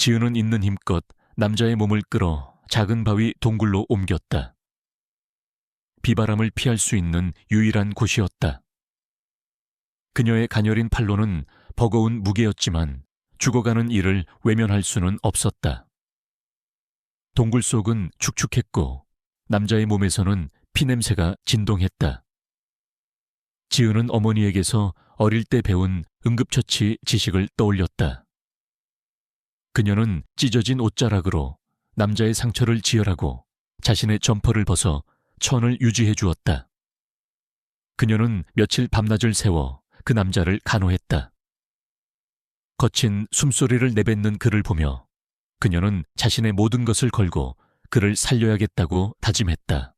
지은은 있는 힘껏 남자의 몸을 끌어 작은 바위 동굴로 옮겼다. 비바람을 피할 수 있는 유일한 곳이었다. 그녀의 가녀린 팔로는 버거운 무게였지만 죽어가는 이를 외면할 수는 없었다. 동굴 속은 축축했고 남자의 몸에서는 피냄새가 진동했다. 지은은 어머니에게서 어릴 때 배운 응급처치 지식을 떠올렸다. 그녀는 찢어진 옷자락으로 남자의 상처를 지혈하고 자신의 점퍼를 벗어 천을 유지해 주었다. 그녀는 며칠 밤낮을 새워 그 남자를 간호했다. 거친 숨소리를 내뱉는 그를 보며 그녀는 자신의 모든 것을 걸고 그를 살려야겠다고 다짐했다.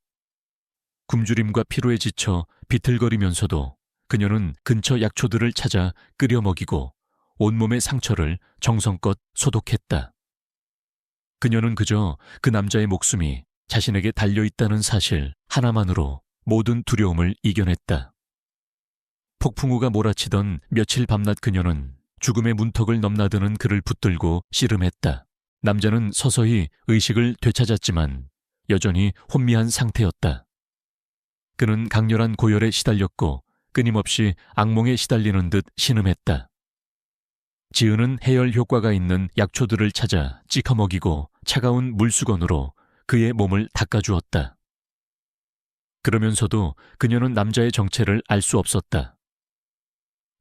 굶주림과 피로에 지쳐 비틀거리면서도 그녀는 근처 약초들을 찾아 끓여 먹이고 온몸의 상처를 정성껏 소독했다. 그녀는 그저 그 남자의 목숨이 자신에게 달려있다는 사실 하나만으로 모든 두려움을 이겨냈다. 폭풍우가 몰아치던 며칠 밤낮 그녀는 죽음의 문턱을 넘나드는 그를 붙들고 씨름했다. 남자는 서서히 의식을 되찾았지만 여전히 혼미한 상태였다. 그는 강렬한 고열에 시달렸고 끊임없이 악몽에 시달리는 듯 신음했다. 지은은 해열 효과가 있는 약초들을 찾아 찍어 먹이고 차가운 물수건으로 그의 몸을 닦아주었다. 그러면서도 그녀는 남자의 정체를 알 수 없었다.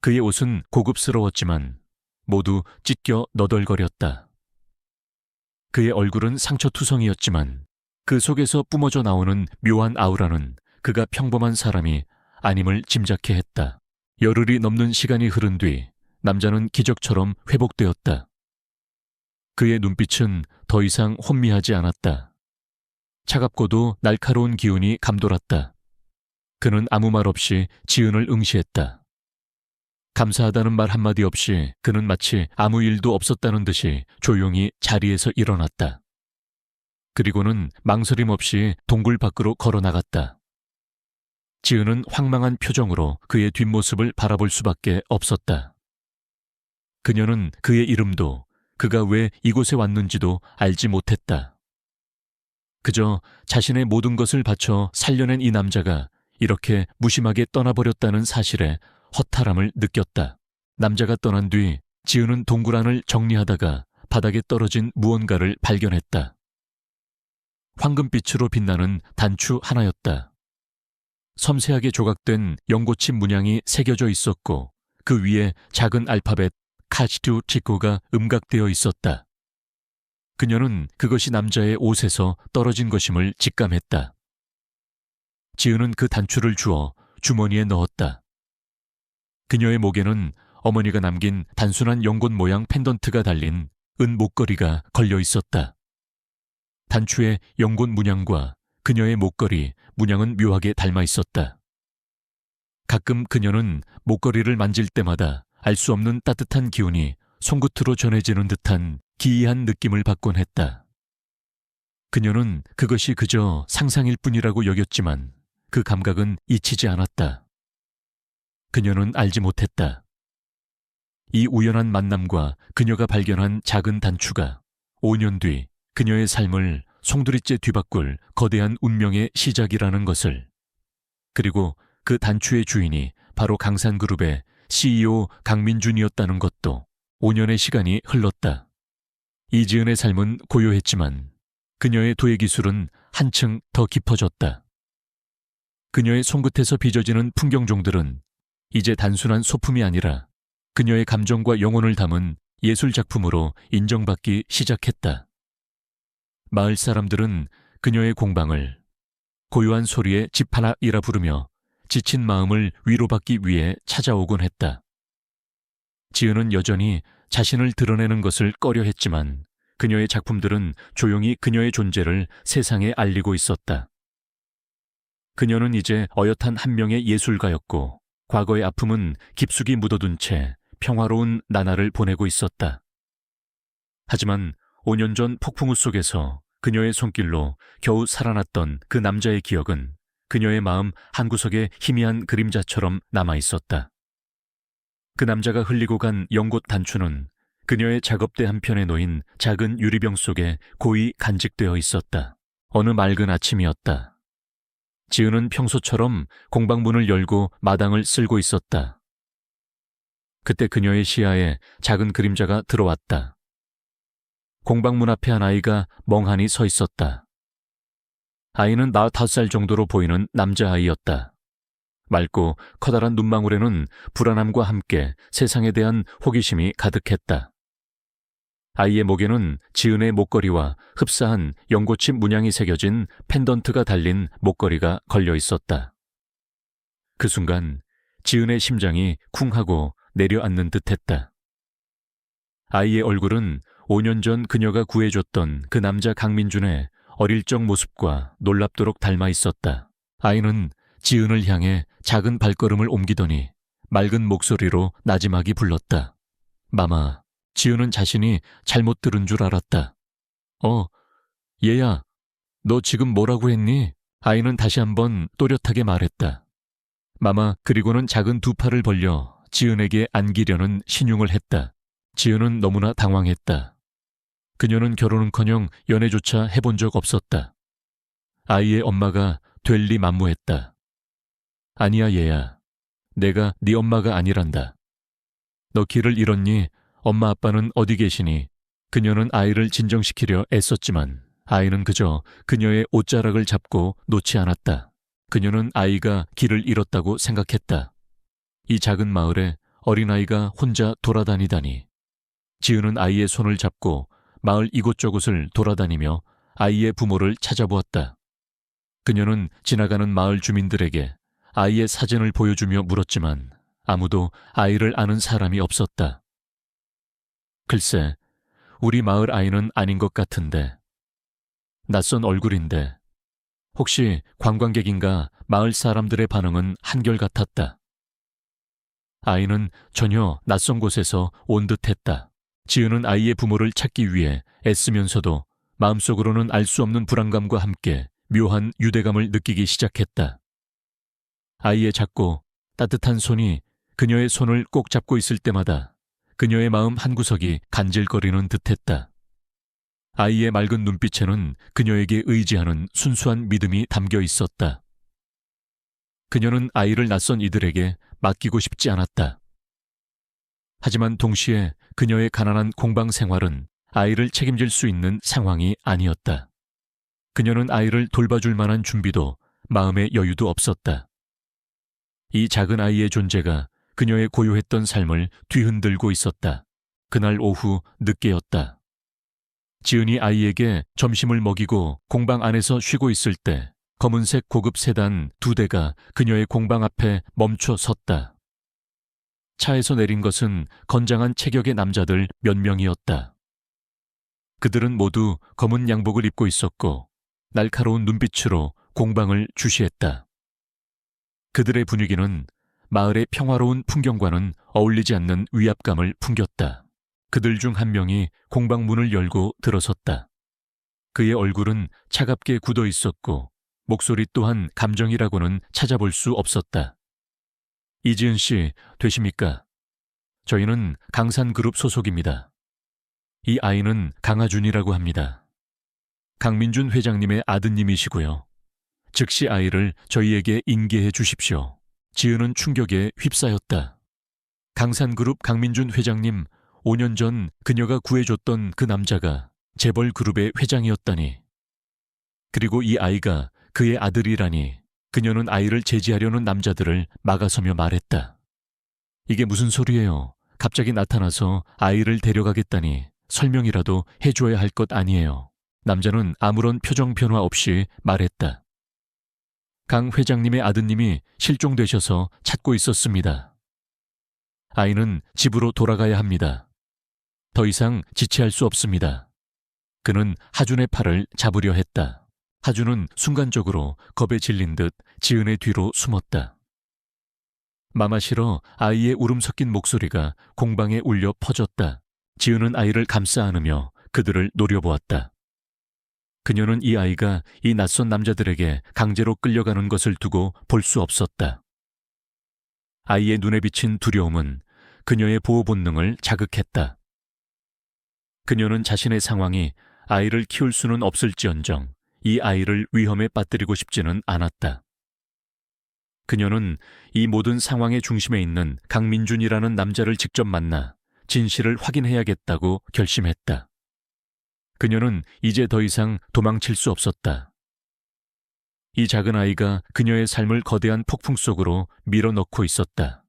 그의 옷은 고급스러웠지만 모두 찢겨 너덜거렸다. 그의 얼굴은 상처투성이었지만 그 속에서 뿜어져 나오는 묘한 아우라는 그가 평범한 사람이 아님을 짐작케 했다. 열흘이 넘는 시간이 흐른 뒤 남자는 기적처럼 회복되었다. 그의 눈빛은 더 이상 혼미하지 않았다. 차갑고도 날카로운 기운이 감돌았다. 그는 아무 말 없이 지은을 응시했다. 감사하다는 말 한마디 없이 그는 마치 아무 일도 없었다는 듯이 조용히 자리에서 일어났다. 그리고는 망설임 없이 동굴 밖으로 걸어나갔다. 지은은 황망한 표정으로 그의 뒷모습을 바라볼 수밖에 없었다. 그녀는 그의 이름도 그가 왜 이곳에 왔는지도 알지 못했다. 그저 자신의 모든 것을 바쳐 살려낸 이 남자가 이렇게 무심하게 떠나버렸다는 사실에 허탈함을 느꼈다. 남자가 떠난 뒤 지은은 동굴 안을 정리하다가 바닥에 떨어진 무언가를 발견했다. 황금빛으로 빛나는 단추 하나였다. 섬세하게 조각된 연고침 문양이 새겨져 있었고 그 위에 작은 알파벳 카시투 치코가 음각되어 있었다. 그녀는 그것이 남자의 옷에서 떨어진 것임을 직감했다. 지은은 그 단추를 주워 주머니에 넣었다. 그녀의 목에는 어머니가 남긴 단순한 연꽃 모양 펜던트가 달린 은 목걸이가 걸려 있었다. 단추의 연꽃 문양과 그녀의 목걸이 문양은 묘하게 닮아 있었다. 가끔 그녀는 목걸이를 만질 때마다 알 수 없는 따뜻한 기운이 손끝으로 전해지는 듯한 기이한 느낌을 받곤 했다. 그녀는 그것이 그저 상상일 뿐이라고 여겼지만 그 감각은 잊히지 않았다. 그녀는 알지 못했다. 이 우연한 만남과 그녀가 발견한 작은 단추가 5년 뒤 그녀의 삶을 송두리째 뒤바꿀 거대한 운명의 시작이라는 것을, 그리고 그 단추의 주인이 바로 강산그룹의 CEO 강민준이었다는 것도. 5년의 시간이 흘렀다. 이지은의 삶은 고요했지만 그녀의 도예 기술은 한층 더 깊어졌다. 그녀의 손끝에서 빚어지는 풍경종들은 이제 단순한 소품이 아니라 그녀의 감정과 영혼을 담은 예술 작품으로 인정받기 시작했다. 마을 사람들은 그녀의 공방을 고요한 소리의 집 하나이라 부르며 지친 마음을 위로받기 위해 찾아오곤 했다. 지은은 여전히 자신을 드러내는 것을 꺼려했지만 그녀의 작품들은 조용히 그녀의 존재를 세상에 알리고 있었다. 그녀는 이제 어엿한 한 명의 예술가였고 과거의 아픔은 깊숙이 묻어둔 채 평화로운 나날을 보내고 있었다. 하지만 5년 전 폭풍우 속에서 그녀의 손길로 겨우 살아났던 그 남자의 기억은 그녀의 마음 한구석에 희미한 그림자처럼 남아 있었다. 그 남자가 흘리고 간 연꽃 단추는 그녀의 작업대 한편에 놓인 작은 유리병 속에 고이 간직되어 있었다. 어느 맑은 아침이었다. 지은은 평소처럼 공방문을 열고 마당을 쓸고 있었다. 그때 그녀의 시야에 작은 그림자가 들어왔다. 공방문 앞에 한 아이가 멍하니 서 있었다. 아이는 45살 정도로 보이는 남자아이였다. 맑고 커다란 눈망울에는 불안함과 함께 세상에 대한 호기심이 가득했다. 아이의 목에는 지은의 목걸이와 흡사한 연고칩 문양이 새겨진 펜던트가 달린 목걸이가 걸려 있었다. 그 순간 지은의 심장이 쿵 하고 내려앉는 듯했다. 아이의 얼굴은 5년 전 그녀가 구해줬던 그 남자 강민준의 어릴 적 모습과 놀랍도록 닮아 있었다. 아이는 지은을 향해 작은 발걸음을 옮기더니 맑은 목소리로 나지막이 불렀다. 마마. 지은은 자신이 잘못 들은 줄 알았다. 얘야, 너 지금 뭐라고 했니? 아이는 다시 한번 또렷하게 말했다. 마마. 그리고는 작은 두 팔을 벌려 지은에게 안기려는 신용을 했다. 지은은 너무나 당황했다. 그녀는 결혼은커녕 연애조차 해본 적 없었다. 아이의 엄마가 될 리 만무했다. 아니야 얘야. 내가 네 엄마가 아니란다. 너 길을 잃었니? 엄마 아빠는 어디 계시니? 그녀는 아이를 진정시키려 애썼지만 아이는 그저 그녀의 옷자락을 잡고 놓지 않았다. 그녀는 아이가 길을 잃었다고 생각했다. 이 작은 마을에 어린아이가 혼자 돌아다니다니. 지은은 아이의 손을 잡고 마을 이곳저곳을 돌아다니며 아이의 부모를 찾아보았다. 그녀는 지나가는 마을 주민들에게 아이의 사진을 보여주며 물었지만 아무도 아이를 아는 사람이 없었다. 글쎄, 우리 마을 아이는 아닌 것 같은데. 낯선 얼굴인데. 혹시 관광객인가 마을 사람들의 반응은 한결같았다. 아이는 전혀 낯선 곳에서 온 듯했다. 지은은 아이의 부모를 찾기 위해 애쓰면서도 마음속으로는 알 수 없는 불안감과 함께 묘한 유대감을 느끼기 시작했다. 아이의 작고 따뜻한 손이 그녀의 손을 꼭 잡고 있을 때마다 그녀의 마음 한구석이 간질거리는 듯했다. 아이의 맑은 눈빛에는 그녀에게 의지하는 순수한 믿음이 담겨 있었다. 그녀는 아이를 낯선 이들에게 맡기고 싶지 않았다. 하지만 동시에 그녀의 가난한 공방 생활은 아이를 책임질 수 있는 상황이 아니었다. 그녀는 아이를 돌봐줄 만한 준비도 마음의 여유도 없었다. 이 작은 아이의 존재가 그녀의 고요했던 삶을 뒤흔들고 있었다. 그날 오후 늦게였다. 지은이 아이에게 점심을 먹이고 공방 안에서 쉬고 있을 때 검은색 고급 세단 2대가 그녀의 공방 앞에 멈춰 섰다. 차에서 내린 것은 건장한 체격의 남자들 몇 명이었다. 그들은 모두 검은 양복을 입고 있었고 날카로운 눈빛으로 공방을 주시했다. 그들의 분위기는 마을의 평화로운 풍경과는 어울리지 않는 위압감을 풍겼다. 그들 중 한 명이 공방 문을 열고 들어섰다. 그의 얼굴은 차갑게 굳어 있었고 목소리 또한 감정이라고는 찾아볼 수 없었다. 이지은 씨, 되십니까? 저희는 강산그룹 소속입니다. 이 아이는 강하준이라고 합니다. 강민준 회장님의 아드님이시고요. 즉시 아이를 저희에게 인계해 주십시오. 지은은 충격에 휩싸였다. 강산그룹 강민준 회장님, 5년 전 그녀가 구해줬던 그 남자가 재벌 그룹의 회장이었다니. 그리고 이 아이가 그의 아들이라니. 그녀는 아이를 제지하려는 남자들을 막아서며 말했다. 이게 무슨 소리예요? 갑자기 나타나서 아이를 데려가겠다니 설명이라도 해줘야 할 것 아니에요. 남자는 아무런 표정 변화 없이 말했다. 강 회장님의 아드님이 실종되셔서 찾고 있었습니다. 아이는 집으로 돌아가야 합니다. 더 이상 지체할 수 없습니다. 그는 하준의 팔을 잡으려 했다. 하준은 순간적으로 겁에 질린 듯 지은의 뒤로 숨었다. 마마시러 아이의 울음 섞인 목소리가 공방에 울려 퍼졌다. 지은은 아이를 감싸 안으며 그들을 노려보았다. 그녀는 이 아이가 이 낯선 남자들에게 강제로 끌려가는 것을 두고 볼 수 없었다. 아이의 눈에 비친 두려움은 그녀의 보호 본능을 자극했다. 그녀는 자신의 상황이 아이를 키울 수는 없을지언정 이 아이를 위험에 빠뜨리고 싶지는 않았다. 그녀는 이 모든 상황의 중심에 있는 강민준이라는 남자를 직접 만나 진실을 확인해야겠다고 결심했다. 그녀는 이제 더 이상 도망칠 수 없었다. 이 작은 아이가 그녀의 삶을 거대한 폭풍 속으로 밀어넣고 있었다.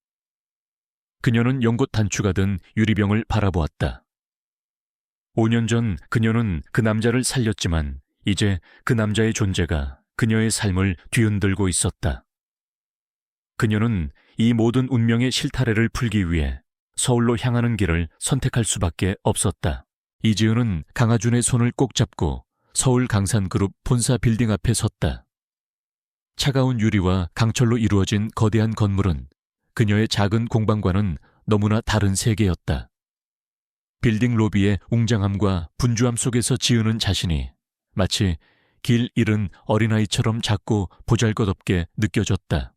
그녀는 연꽃 단추가 든 유리병을 바라보았다. 5년 전 그녀는 그 남자를 살렸지만 이제 그 남자의 존재가 그녀의 삶을 뒤흔들고 있었다. 그녀는 이 모든 운명의 실타래를 풀기 위해 서울로 향하는 길을 선택할 수밖에 없었다. 이지은은 강하준의 손을 꼭 잡고 서울 강산그룹 본사 빌딩 앞에 섰다. 차가운 유리와 강철로 이루어진 거대한 건물은 그녀의 작은 공방과는 너무나 다른 세계였다. 빌딩 로비의 웅장함과 분주함 속에서 지으는 자신이 마치 길 잃은 어린아이처럼 작고 보잘것없게 느껴졌다.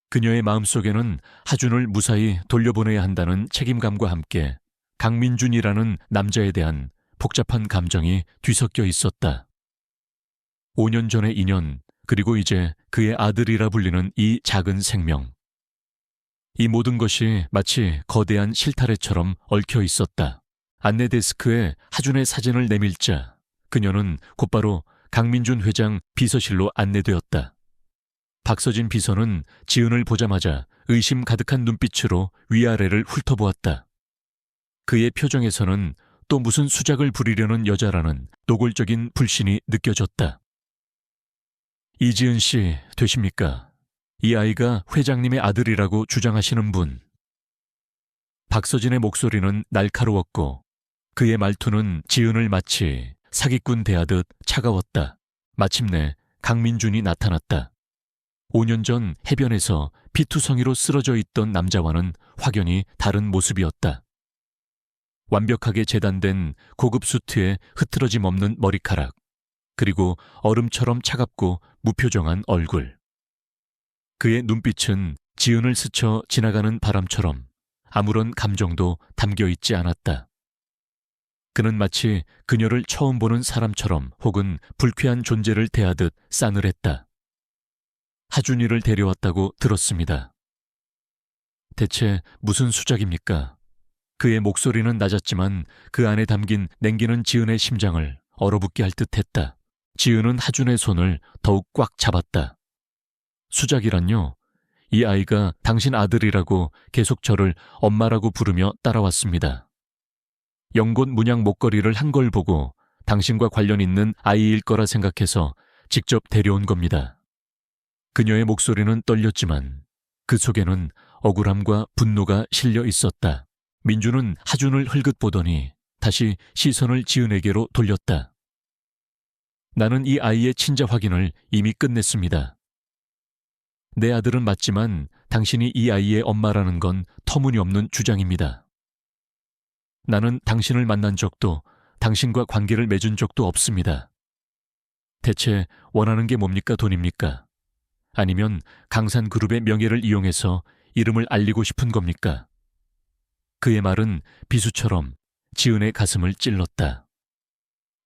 그녀의 마음속에는 하준을 무사히 돌려보내야 한다는 책임감과 함께 강민준이라는 남자에 대한 복잡한 감정이 뒤섞여 있었다. 5년 전의 인연, 그리고 이제 그의 아들이라 불리는 이 작은 생명. 이 모든 것이 마치 거대한 실타래처럼 얽혀 있었다. 안내 데스크에 하준의 사진을 내밀자 그녀는 곧바로 강민준 회장 비서실로 안내되었다. 박서진 비서는 지은을 보자마자 의심 가득한 눈빛으로 위아래를 훑어보았다. 그의 표정에서는 또 무슨 수작을 부리려는 여자라는 노골적인 불신이 느껴졌다. 이지은 씨 되십니까? 이 아이가 회장님의 아들이라고 주장하시는 분. 박서진의 목소리는 날카로웠고 그의 말투는 지은을 마치 사기꾼 대하듯 차가웠다. 마침내 강민준이 나타났다. 5년 전 해변에서 피투성이로 쓰러져 있던 남자와는 확연히 다른 모습이었다. 완벽하게 재단된 고급 수트에 흐트러짐 없는 머리카락, 그리고 얼음처럼 차갑고 무표정한 얼굴. 그의 눈빛은 지은을 스쳐 지나가는 바람처럼 아무런 감정도 담겨 있지 않았다. 그는 마치 그녀를 처음 보는 사람처럼 혹은 불쾌한 존재를 대하듯 싸늘했다. 하준이를 데려왔다고 들었습니다. 대체 무슨 수작입니까? 그의 목소리는 낮았지만 그 안에 담긴 냉기는 지은의 심장을 얼어붙게 할 듯했다. 지은은 하준의 손을 더욱 꽉 잡았다. 수작이란요? 이 아이가 당신 아들이라고 계속 저를 엄마라고 부르며 따라왔습니다. 연꽃 문양 목걸이를 한 걸 보고 당신과 관련 있는 아이일 거라 생각해서 직접 데려온 겁니다. 그녀의 목소리는 떨렸지만 그 속에는 억울함과 분노가 실려 있었다. 민주는 하준을 흘긋 보더니 다시 시선을 지은에게로 돌렸다. 나는 이 아이의 친자 확인을 이미 끝냈습니다. 내 아들은 맞지만 당신이 이 아이의 엄마라는 건 터무니없는 주장입니다. 나는 당신을 만난 적도 당신과 관계를 맺은 적도 없습니다. 대체 원하는 게 뭡니까? 돈입니까? 아니면 강산그룹의 명예를 이용해서 이름을 알리고 싶은 겁니까? 그의 말은 비수처럼 지은의 가슴을 찔렀다.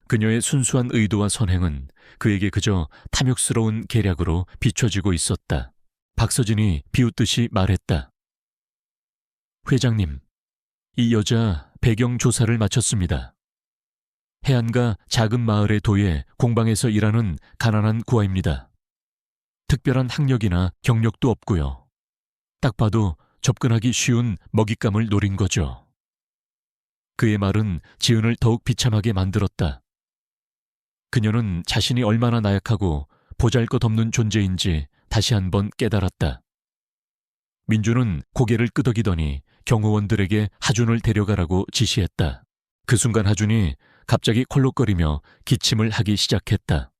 그녀의 순수한 의도와 선행은 그에게 그저 탐욕스러운 계략으로 비춰지고 있었다. 박서진이 비웃듯이 말했다. 회장님, 이 여자 배경 조사를 마쳤습니다. 해안가 작은 마을의 도에 공방에서 일하는 가난한 구아입니다. 특별한 학력이나 경력도 없고요. 딱 봐도 접근하기 쉬운 먹잇감을 노린 거죠. 그의 말은 지은을 더욱 비참하게 만들었다. 그녀는 자신이 얼마나 나약하고 보잘것없는 존재인지 다시 한번 깨달았다. 민주는 고개를 끄덕이더니 경호원들에게 하준을 데려가라고 지시했다. 그 순간 하준이 갑자기 콜록거리며 기침을 하기 시작했다.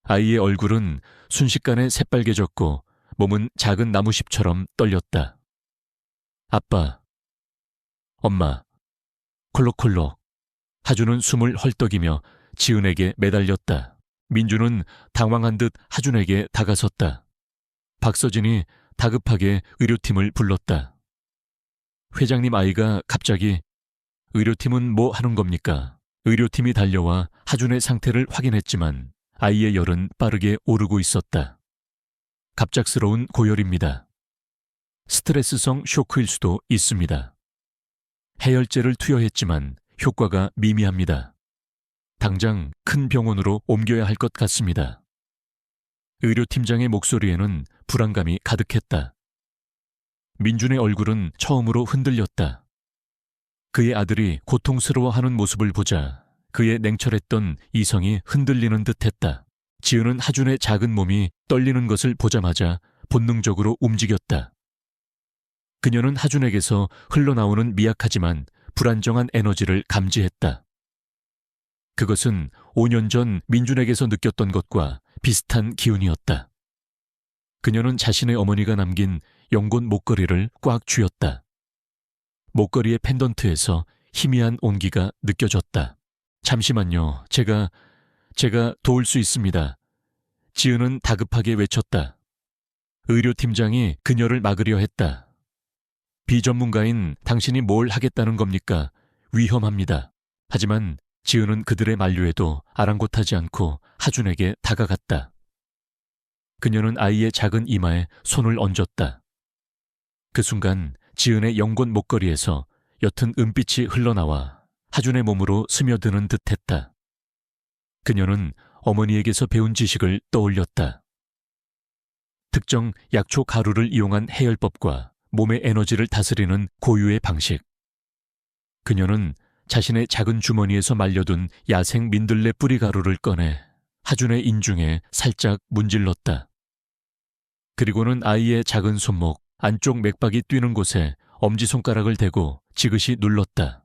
아이의 얼굴은 순식간에 새빨개졌고 몸은 작은 나무십처럼 떨렸다. 아빠, 엄마, 콜록콜록. 하준은 숨을 헐떡이며 지은에게 매달렸다. 민주는 당황한 듯 하준에게 다가섰다. 박서진이 다급하게 의료팀을 불렀다. 회장님 아이가 갑자기 의료팀은 뭐 하는 겁니까? 의료팀이 달려와 하준의 상태를 확인했지만 아이의 열은 빠르게 오르고 있었다. 갑작스러운 고열입니다. 스트레스성 쇼크일 수도 있습니다. 해열제를 투여했지만 효과가 미미합니다. 당장 큰 병원으로 옮겨야 할 것 같습니다. 의료팀장의 목소리에는 불안감이 가득했다. 민준의 얼굴은 처음으로 흔들렸다. 그의 아들이 고통스러워하는 모습을 보자 그의 냉철했던 이성이 흔들리는 듯했다. 지은은 하준의 작은 몸이 떨리는 것을 보자마자 본능적으로 움직였다. 그녀는 하준에게서 흘러나오는 미약하지만 불안정한 에너지를 감지했다. 그것은 5년 전 민준에게서 느꼈던 것과 비슷한 기운이었다. 그녀는 자신의 어머니가 남긴 연꽃 목걸이를 꽉 쥐었다. 목걸이의 펜던트에서 희미한 온기가 느껴졌다. 잠시만요. 제가 도울 수 있습니다. 지은은 다급하게 외쳤다. 의료팀장이 그녀를 막으려 했다. 비전문가인 당신이 뭘 하겠다는 겁니까? 위험합니다. 하지만 지은은 그들의 만류에도 아랑곳하지 않고 하준에게 다가갔다. 그녀는 아이의 작은 이마에 손을 얹었다. 그 순간 지은의 연꽃 목걸이에서 옅은 은빛이 흘러나와 하준의 몸으로 스며드는 듯했다. 그녀는 어머니에게서 배운 지식을 떠올렸다. 특정 약초 가루를 이용한 해열법과 몸의 에너지를 다스리는 고유의 방식. 그녀는 자신의 작은 주머니에서 말려둔 야생 민들레 뿌리 가루를 꺼내 하준의 인중에 살짝 문질렀다. 그리고는 아이의 작은 손목 안쪽 맥박이 뛰는 곳에 엄지손가락을 대고 지그시 눌렀다.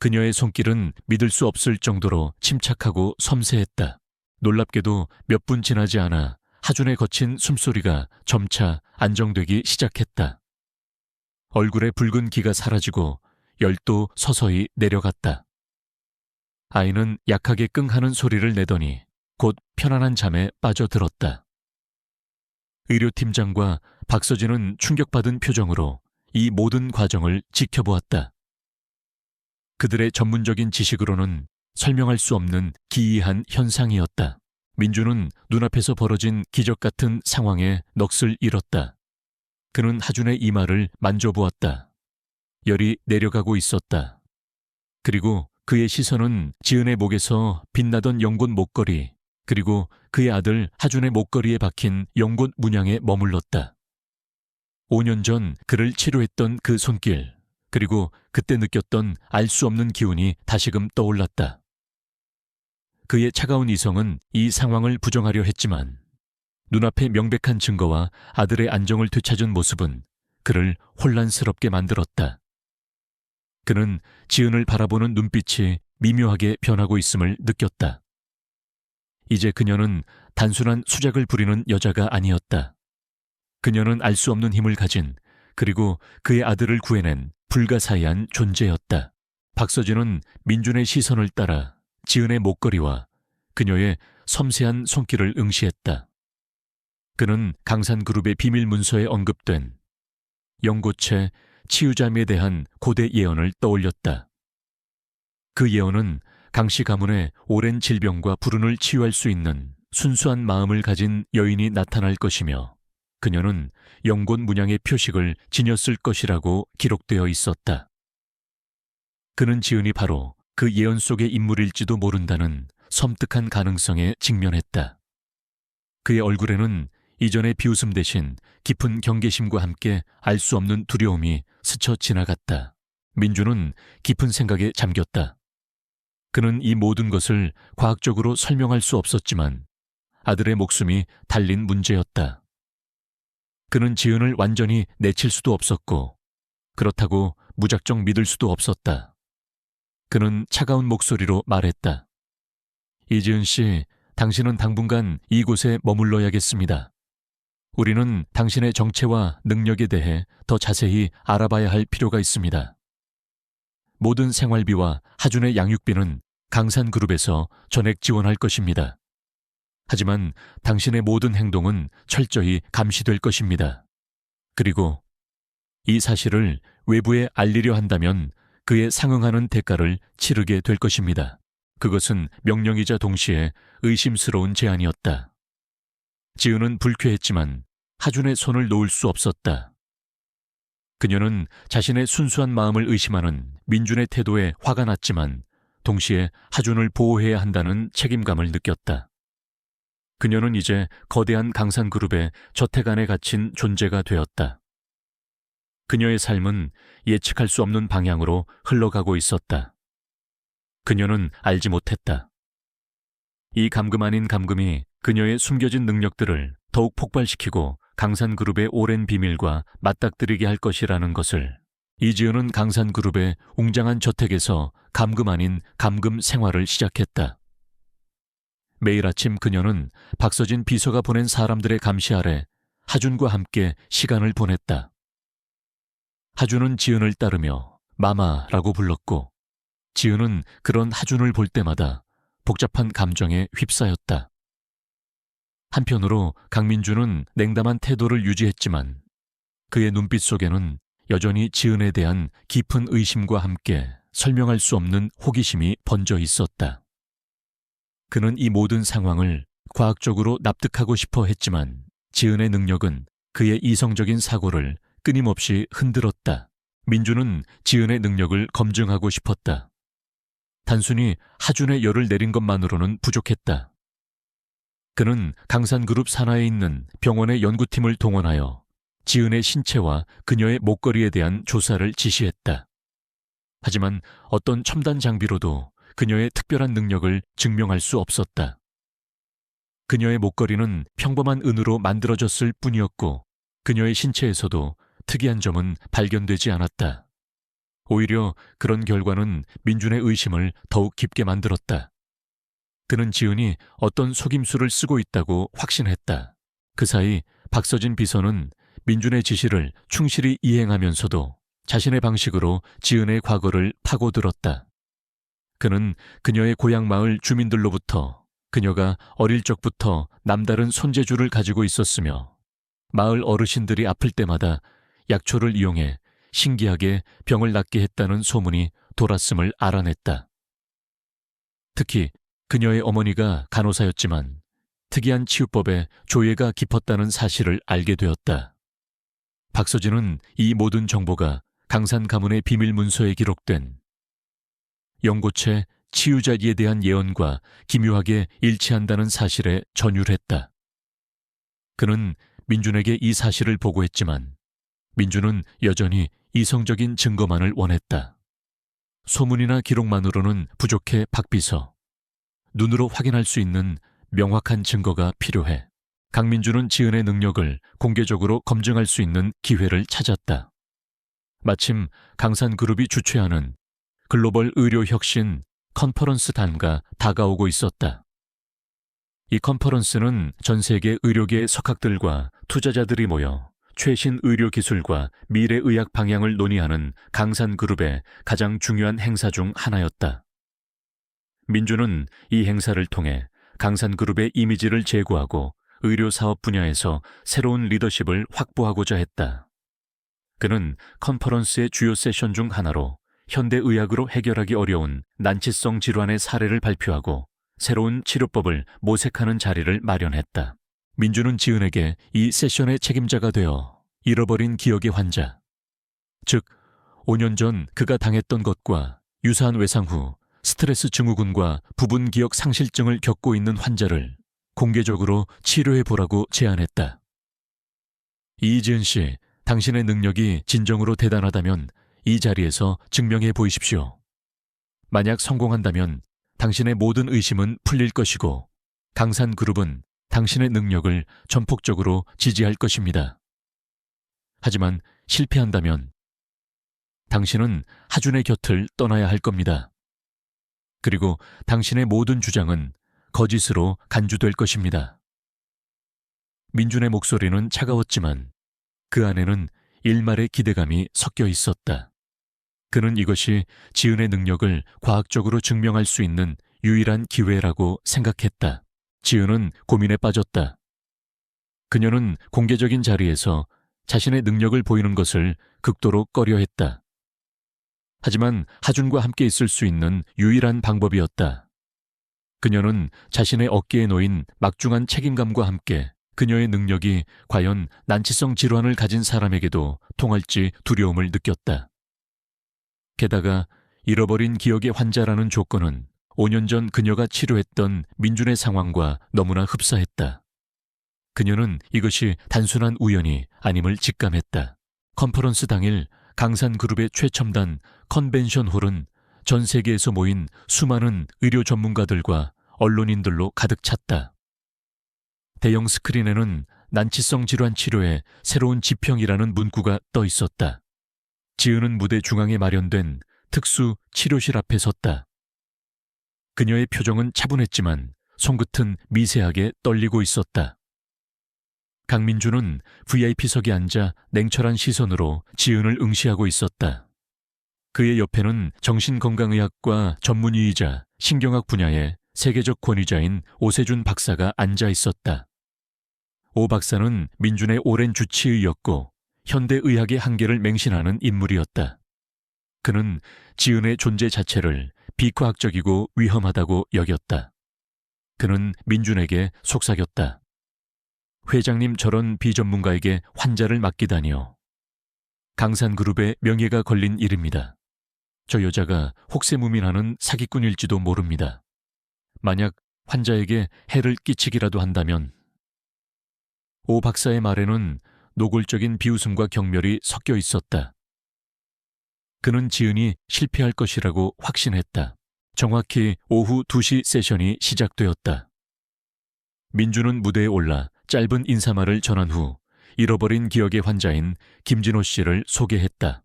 그녀의 손길은 믿을 수 없을 정도로 침착하고 섬세했다. 놀랍게도 몇 분 지나지 않아 하준의 거친 숨소리가 점차 안정되기 시작했다. 얼굴의 붉은 기가 사라지고 열도 서서히 내려갔다. 아이는 약하게 끙하는 소리를 내더니 곧 편안한 잠에 빠져들었다. 의료팀장과 박서진은 충격받은 표정으로 이 모든 과정을 지켜보았다. 그들의 전문적인 지식으로는 설명할 수 없는 기이한 현상이었다. 민주는 눈앞에서 벌어진 기적 같은 상황에 넋을 잃었다. 그는 하준의 이마를 만져보았다. 열이 내려가고 있었다. 그리고 그의 시선은 지은의 목에서 빛나던 연꽃 목걸이, 그리고 그의 아들 하준의 목걸이에 박힌 연꽃 문양에 머물렀다. 5년 전 그를 치료했던 그 손길, 그리고 그때 느꼈던 알 수 없는 기운이 다시금 떠올랐다. 그의 차가운 이성은 이 상황을 부정하려 했지만 눈앞의 명백한 증거와 아들의 안정을 되찾은 모습은 그를 혼란스럽게 만들었다. 그는 지은을 바라보는 눈빛이 미묘하게 변하고 있음을 느꼈다. 이제 그녀는 단순한 수작을 부리는 여자가 아니었다. 그녀는 알 수 없는 힘을 가진, 그리고 그의 아들을 구해낸 불가사의한 존재였다. 박서진은 민준의 시선을 따라 지은의 목걸이와 그녀의 섬세한 손길을 응시했다. 그는 강산그룹의 비밀 문서에 언급된 연꽃의 치유잠에 대한 고대 예언을 떠올렸다. 그 예언은 강씨 가문의 오랜 질병과 불운을 치유할 수 있는 순수한 마음을 가진 여인이 나타날 것이며 그녀는 연꽃 문양의 표식을 지녔을 것이라고 기록되어 있었다. 그는 지은이 바로 그 예언 속의 인물일지도 모른다는 섬뜩한 가능성에 직면했다. 그의 얼굴에는 이전의 비웃음 대신 깊은 경계심과 함께 알 수 없는 두려움이 스쳐 지나갔다. 민주는 깊은 생각에 잠겼다. 그는 이 모든 것을 과학적으로 설명할 수 없었지만 아들의 목숨이 달린 문제였다. 그는 지은을 완전히 내칠 수도 없었고 그렇다고 무작정 믿을 수도 없었다. 그는 차가운 목소리로 말했다. 이지은 씨, 당신은 당분간 이곳에 머물러야겠습니다. 우리는 당신의 정체와 능력에 대해 더 자세히 알아봐야 할 필요가 있습니다. 모든 생활비와 하준의 양육비는 강산그룹에서 전액 지원할 것입니다. 하지만 당신의 모든 행동은 철저히 감시될 것입니다. 그리고 이 사실을 외부에 알리려 한다면 그에 상응하는 대가를 치르게 될 것입니다. 그것은 명령이자 동시에 의심스러운 제안이었다. 지은은 불쾌했지만 하준의 손을 놓을 수 없었다. 그녀는 자신의 순수한 마음을 의심하는 민준의 태도에 화가 났지만 동시에 하준을 보호해야 한다는 책임감을 느꼈다. 그녀는 이제 거대한 강산그룹의 저택 안에 갇힌 존재가 되었다. 그녀의 삶은 예측할 수 없는 방향으로 흘러가고 있었다. 그녀는 알지 못했다. 이 감금 아닌 감금이 그녀의 숨겨진 능력들을 더욱 폭발시키고 강산그룹의 오랜 비밀과 맞닥뜨리게 할 것이라는 것을. 이지은은 강산그룹의 웅장한 저택에서 감금 아닌 감금 생활을 시작했다. 매일 아침 그녀는 박서진 비서가 보낸 사람들의 감시 아래 하준과 함께 시간을 보냈다. 하준은 지은을 따르며 마마라고 불렀고 지은은 그런 하준을 볼 때마다 복잡한 감정에 휩싸였다. 한편으로 강민주는 냉담한 태도를 유지했지만 그의 눈빛 속에는 여전히 지은에 대한 깊은 의심과 함께 설명할 수 없는 호기심이 번져 있었다. 그는 이 모든 상황을 과학적으로 납득하고 싶어 했지만 지은의 능력은 그의 이성적인 사고를 끊임없이 흔들었다. 민주는 지은의 능력을 검증하고 싶었다. 단순히 하준의 열을 내린 것만으로는 부족했다. 그는 강산그룹 산하에 있는 병원의 연구팀을 동원하여 지은의 신체와 그녀의 목걸이에 대한 조사를 지시했다. 하지만 어떤 첨단 장비로도 그녀의 특별한 능력을 증명할 수 없었다. 그녀의 목걸이는 평범한 은으로 만들어졌을 뿐이었고 그녀의 신체에서도 특이한 점은 발견되지 않았다. 오히려 그런 결과는 민준의 의심을 더욱 깊게 만들었다. 그는 지은이 어떤 속임수를 쓰고 있다고 확신했다. 그 사이 박서진 비서는 민준의 지시를 충실히 이행하면서도 자신의 방식으로 지은의 과거를 파고들었다. 그는 그녀의 고향 마을 주민들로부터 그녀가 어릴 적부터 남다른 손재주를 가지고 있었으며 마을 어르신들이 아플 때마다 약초를 이용해 신기하게 병을 낫게 했다는 소문이 돌았음을 알아냈다. 특히 그녀의 어머니가 간호사였지만 특이한 치유법에 조예가 깊었다는 사실을 알게 되었다. 박서진은 이 모든 정보가 강산 가문의 비밀 문서에 기록된 연고체 치유자리에 대한 예언과 기묘하게 일치한다는 사실에 전율했다. 그는 민준에게 이 사실을 보고했지만 민준은 여전히 이성적인 증거만을 원했다. 소문이나 기록만으로는 부족해 박 비서. 눈으로 확인할 수 있는 명확한 증거가 필요해. 강민주는 지은의 능력을 공개적으로 검증할 수 있는 기회를 찾았다. 마침 강산그룹이 주최하는 글로벌 의료혁신 컨퍼런스 단가 다가오고 있었다. 이 컨퍼런스는 전 세계 의료계의 석학들과 투자자들이 모여 최신 의료기술과 미래의학 방향을 논의하는 강산그룹의 가장 중요한 행사 중 하나였다. 민주는 이 행사를 통해 강산그룹의 이미지를 제고하고 의료사업 분야에서 새로운 리더십을 확보하고자 했다. 그는 컨퍼런스의 주요 세션 중 하나로 현대의학으로 해결하기 어려운 난치성 질환의 사례를 발표하고 새로운 치료법을 모색하는 자리를 마련했다. 민주는 지은에게 이 세션의 책임자가 되어 잃어버린 기억의 환자, 즉 5년 전 그가 당했던 것과 유사한 외상 후 스트레스 증후군과 부분 기억 상실증을 겪고 있는 환자를 공개적으로 치료해보라고 제안했다. 이지은 씨, 당신의 능력이 진정으로 대단하다면 이 자리에서 증명해 보이십시오. 만약 성공한다면 당신의 모든 의심은 풀릴 것이고 강산그룹은 당신의 능력을 전폭적으로 지지할 것입니다. 하지만 실패한다면 당신은 하준의 곁을 떠나야 할 겁니다. 그리고 당신의 모든 주장은 거짓으로 간주될 것입니다. 민준의 목소리는 차가웠지만 그 안에는 일말의 기대감이 섞여 있었다. 그는 이것이 지은의 능력을 과학적으로 증명할 수 있는 유일한 기회라고 생각했다. 지은은 고민에 빠졌다. 그녀는 공개적인 자리에서 자신의 능력을 보이는 것을 극도로 꺼려했다. 하지만 하준과 함께 있을 수 있는 유일한 방법이었다. 그녀는 자신의 어깨에 놓인 막중한 책임감과 함께 그녀의 능력이 과연 난치성 질환을 가진 사람에게도 통할지 두려움을 느꼈다. 게다가 잃어버린 기억의 환자라는 조건은 5년 전 그녀가 치료했던 민준의 상황과 너무나 흡사했다. 그녀는 이것이 단순한 우연이 아님을 직감했다. 컨퍼런스 당일 강산그룹의 최첨단 컨벤션 홀은 전 세계에서 모인 수많은 의료 전문가들과 언론인들로 가득 찼다. 대형 스크린에는 난치성 질환 치료의 새로운 지평이라는 문구가 떠 있었다. 지은은 무대 중앙에 마련된 특수 치료실 앞에 섰다. 그녀의 표정은 차분했지만 손끝은 미세하게 떨리고 있었다. 강민주는 VIP석에 앉아 냉철한 시선으로 지은을 응시하고 있었다. 그의 옆에는 정신건강의학과 전문의이자 신경학 분야의 세계적 권위자인 오세준 박사가 앉아 있었다. 오 박사는 민준의 오랜 주치의였고 현대의학의 한계를 맹신하는 인물이었다. 그는 지은의 존재 자체를 비과학적이고 위험하다고 여겼다. 그는 민준에게 속삭였다. 회장님 저런 비전문가에게 환자를 맡기다니요. 강산그룹의 명예가 걸린 일입니다. 저 여자가 혹세무민하는 사기꾼일지도 모릅니다. 만약 환자에게 해를 끼치기라도 한다면. 오 박사의 말에는 노골적인 비웃음과 경멸이 섞여 있었다. 그는 지은이 실패할 것이라고 확신했다. 정확히 오후 2시 세션이 시작되었다. 민주는 무대에 올라 짧은 인사말을 전한 후 잃어버린 기억의 환자인 김진호 씨를 소개했다.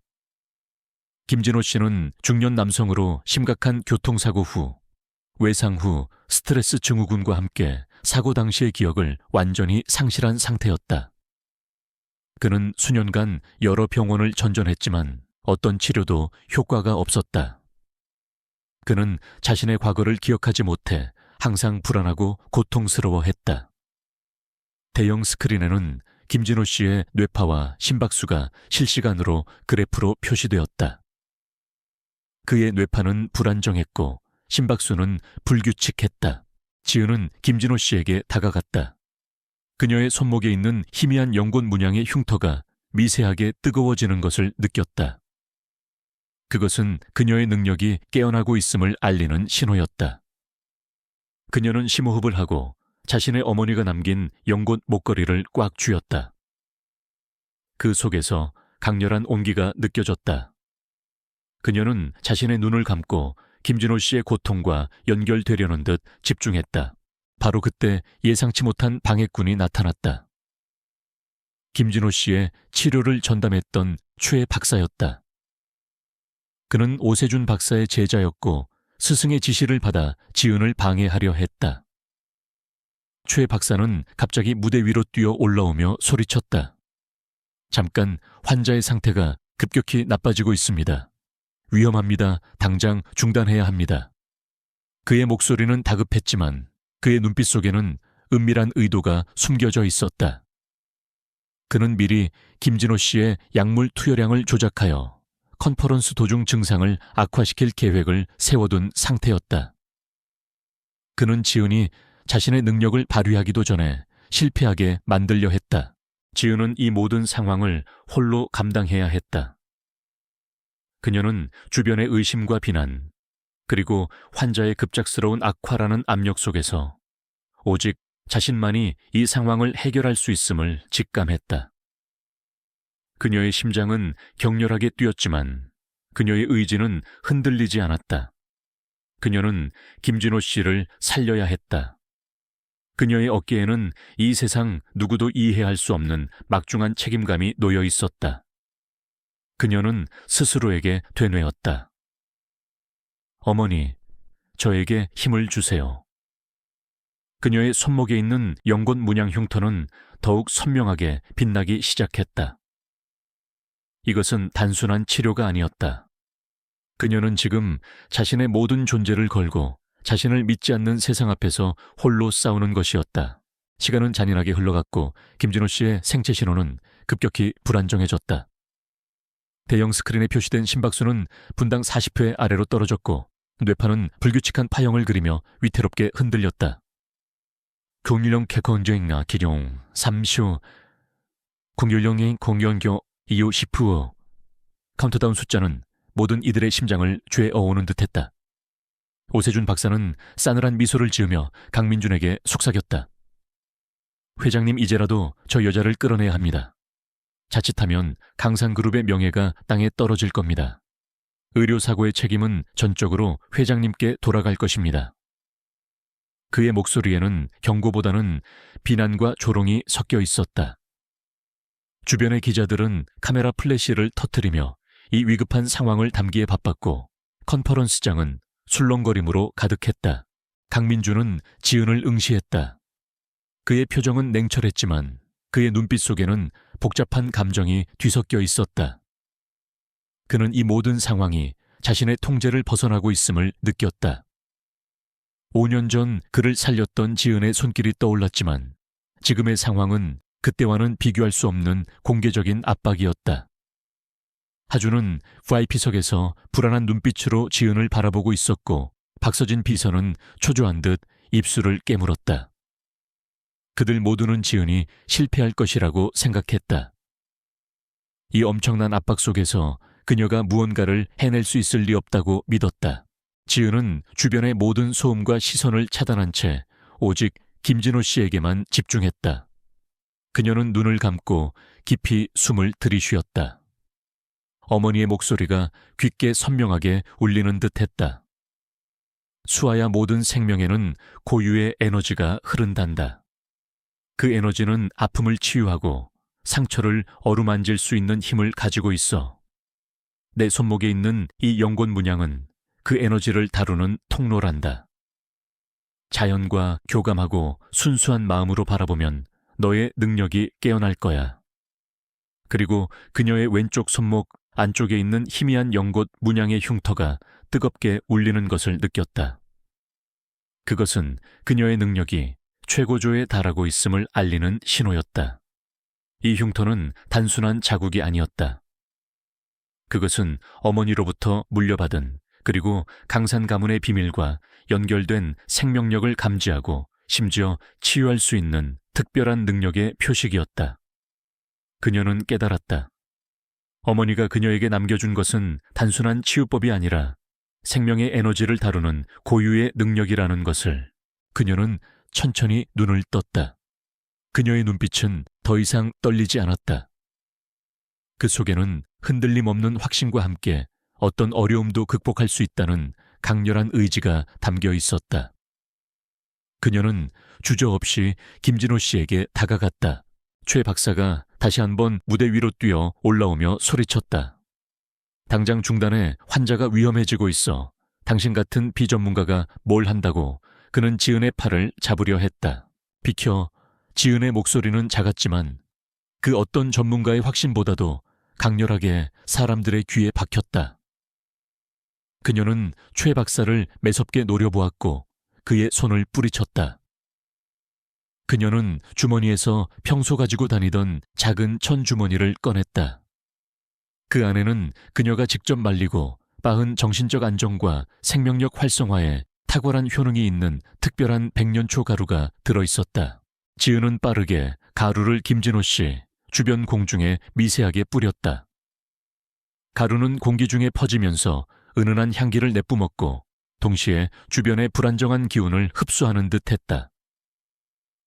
김진호 씨는 중년 남성으로 심각한 교통사고 후, 외상 후 스트레스 증후군과 함께 사고 당시의 기억을 완전히 상실한 상태였다. 그는 수년간 여러 병원을 전전했지만 어떤 치료도 효과가 없었다. 그는 자신의 과거를 기억하지 못해 항상 불안하고 고통스러워했다. 대형 스크린에는 김진호 씨의 뇌파와 심박수가 실시간으로 그래프로 표시되었다. 그의 뇌파는 불안정했고 심박수는 불규칙했다. 지은은 김진호 씨에게 다가갔다. 그녀의 손목에 있는 희미한 연골 문양의 흉터가 미세하게 뜨거워지는 것을 느꼈다. 그것은 그녀의 능력이 깨어나고 있음을 알리는 신호였다. 그녀는 심호흡을 하고 자신의 어머니가 남긴 연꽃 목걸이를 꽉 쥐었다. 그 속에서 강렬한 온기가 느껴졌다. 그녀는 자신의 눈을 감고 김진호 씨의 고통과 연결되려는 듯 집중했다. 바로 그때 예상치 못한 방해꾼이 나타났다. 김진호 씨의 치료를 전담했던 최 박사였다. 그는 오세준 박사의 제자였고 스승의 지시를 받아 지은을 방해하려 했다. 최 박사는 갑자기 무대 위로 뛰어 올라오며 소리쳤다. 잠깐 환자의 상태가 급격히 나빠지고 있습니다. 위험합니다. 당장 중단해야 합니다. 그의 목소리는 다급했지만 그의 눈빛 속에는 은밀한 의도가 숨겨져 있었다. 그는 미리 김진호 씨의 약물 투여량을 조작하여 컨퍼런스 도중 증상을 악화시킬 계획을 세워둔 상태였다. 그는 지은이 자신의 능력을 발휘하기도 전에 실패하게 만들려 했다. 지은은 이 모든 상황을 홀로 감당해야 했다. 그녀는 주변의 의심과 비난, 그리고 환자의 급작스러운 악화라는 압력 속에서 오직 자신만이 이 상황을 해결할 수 있음을 직감했다. 그녀의 심장은 격렬하게 뛰었지만 그녀의 의지는 흔들리지 않았다. 그녀는 김진호 씨를 살려야 했다. 그녀의 어깨에는 이 세상 누구도 이해할 수 없는 막중한 책임감이 놓여 있었다. 그녀는 스스로에게 되뇌었다. 어머니, 저에게 힘을 주세요. 그녀의 손목에 있는 연꽃 문양 흉터는 더욱 선명하게 빛나기 시작했다. 이것은 단순한 치료가 아니었다. 그녀는 지금 자신의 모든 존재를 걸고 자신을 믿지 않는 세상 앞에서 홀로 싸우는 것이었다. 시간은 잔인하게 흘러갔고 김진호 씨의 생체 신호는 급격히 불안정해졌다. 대형 스크린에 표시된 심박수는 분당 40회 아래로 떨어졌고 뇌파는 불규칙한 파형을 그리며 위태롭게 흔들렸다. 공일용 개kon쟁아 기룡 삼쇼 공일용인 공연교 이후 10후 카운트다운 숫자는 모든 이들의 심장을 죄어오는 듯했다. 오세준 박사는 싸늘한 미소를 지으며 강민준에게 속삭였다. 회장님 이제라도 저 여자를 끌어내야 합니다. 자칫하면 강산그룹의 명예가 땅에 떨어질 겁니다. 의료사고의 책임은 전적으로 회장님께 돌아갈 것입니다. 그의 목소리에는 경고보다는 비난과 조롱이 섞여 있었다. 주변의 기자들은 카메라 플래시를 터뜨리며 이 위급한 상황을 담기에 바빴고 컨퍼런스장은 술렁거림으로 가득했다. 강민준은 지은을 응시했다. 그의 표정은 냉철했지만 그의 눈빛 속에는 복잡한 감정이 뒤섞여 있었다. 그는 이 모든 상황이 자신의 통제를 벗어나고 있음을 느꼈다. 5년 전 그를 살렸던 지은의 손길이 떠올랐지만 지금의 상황은 그때와는 비교할 수 없는 공개적인 압박이었다. 하주는 VIP석에서 불안한 눈빛으로 지은을 바라보고 있었고 박서진 비서는 초조한 듯 입술을 깨물었다. 그들 모두는 지은이 실패할 것이라고 생각했다. 이 엄청난 압박 속에서 그녀가 무언가를 해낼 수 있을 리 없다고 믿었다. 지은은 주변의 모든 소음과 시선을 차단한 채 오직 김진호 씨에게만 집중했다. 그녀는 눈을 감고 깊이 숨을 들이쉬었다. 어머니의 목소리가 깊게 선명하게 울리는 듯했다. 수아야 모든 생명에는 고유의 에너지가 흐른단다. 그 에너지는 아픔을 치유하고 상처를 어루만질 수 있는 힘을 가지고 있어. 내 손목에 있는 이 연골 문양은 그 에너지를 다루는 통로란다. 자연과 교감하고 순수한 마음으로 바라보면 너의 능력이 깨어날 거야. 그리고 그녀의 왼쪽 손목 안쪽에 있는 희미한 연골 문양의 흉터가 뜨겁게 울리는 것을 느꼈다. 그것은 그녀의 능력이 최고조에 달하고 있음을 알리는 신호였다. 이 흉터는 단순한 자국이 아니었다. 그것은 어머니로부터 물려받은 그리고 강산 가문의 비밀과 연결된 생명력을 감지하고 심지어 치유할 수 있는 특별한 능력의 표식이었다. 그녀는 깨달았다. 어머니가 그녀에게 남겨준 것은 단순한 치유법이 아니라 생명의 에너지를 다루는 고유의 능력이라는 것을. 그녀는 천천히 눈을 떴다. 그녀의 눈빛은 더 이상 떨리지 않았다. 그 속에는 흔들림 없는 확신과 함께 어떤 어려움도 극복할 수 있다는 강렬한 의지가 담겨 있었다. 그녀는 주저없이 김진호 씨에게 다가갔다. 최 박사가 다시 한번 무대 위로 뛰어 올라오며 소리쳤다. 당장 중단해. 환자가 위험해지고 있어. 당신 같은 비전문가가 뭘 한다고. 그는 지은의 팔을 잡으려 했다. 비켜. 지은의 목소리는 작았지만 그 어떤 전문가의 확신보다도 강렬하게 사람들의 귀에 박혔다. 그녀는 최 박사를 매섭게 노려보았고 그의 손을 뿌리쳤다. 그녀는 주머니에서 평소 가지고 다니던 작은 천주머니를 꺼냈다. 그 안에는 그녀가 직접 말리고 빻은 정신적 안정과 생명력 활성화에 탁월한 효능이 있는 특별한 백년초 가루가 들어있었다. 지은은 빠르게 가루를 김진호 씨 주변 공중에 미세하게 뿌렸다. 가루는 공기 중에 퍼지면서 은은한 향기를 내뿜었고 동시에 주변의 불안정한 기운을 흡수하는 듯했다.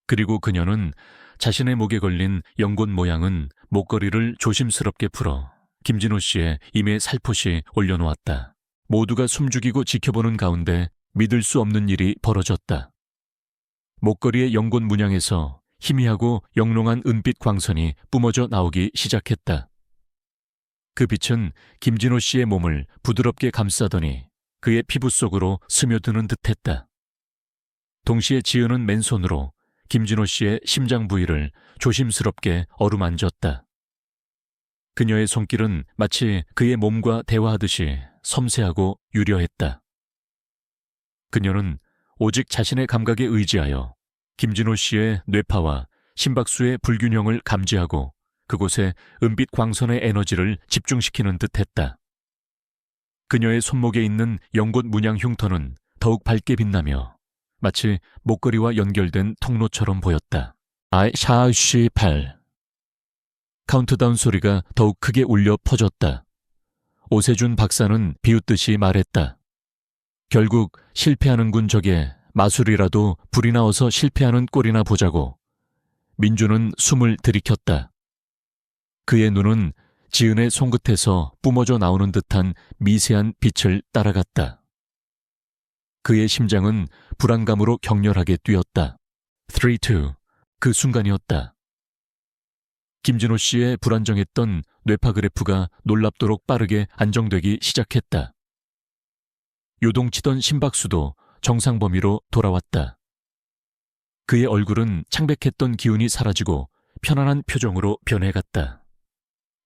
그리고 그녀는 자신의 목에 걸린 연꽃 모양은 목걸이를 조심스럽게 풀어 김진호 씨의 임에 살포시 올려놓았다. 모두가 숨죽이고 지켜보는 가운데 믿을 수 없는 일이 벌어졌다. 목걸이의 연꽃 문양에서 희미하고 영롱한 은빛 광선이 뿜어져 나오기 시작했다. 그 빛은 김진호 씨의 몸을 부드럽게 감싸더니 그의 피부 속으로 스며드는 듯했다. 동시에 지은은 맨손으로 김진호 씨의 심장 부위를 조심스럽게 어루만졌다. 그녀의 손길은 마치 그의 몸과 대화하듯이 섬세하고 유려했다. 그녀는 오직 자신의 감각에 의지하여 김진호 씨의 뇌파와 심박수의 불균형을 감지하고 그곳에 은빛 광선의 에너지를 집중시키는 듯했다. 그녀의 손목에 있는 연꽃 문양 흉터는 더욱 밝게 빛나며 마치 목걸이와 연결된 통로처럼 보였다. 샤우시 8. 카운트다운 소리가 더욱 크게 울려 퍼졌다. 오세준 박사는 비웃듯이 말했다. 결국 실패하는군 저게. 마술이라도 불이 나어서 실패하는 꼴이나 보자고. 민주는 숨을 들이켰다. 그의 눈은 지은의 손끝에서 뿜어져 나오는 듯한 미세한 빛을 따라갔다. 그의 심장은 불안감으로 격렬하게 뛰었다. 3, 2. 그 순간이었다. 김진호 씨의 불안정했던 뇌파 그래프가 놀랍도록 빠르게 안정되기 시작했다. 요동치던 심박수도 정상 범위로 돌아왔다. 그의 얼굴은 창백했던 기운이 사라지고 편안한 표정으로 변해갔다.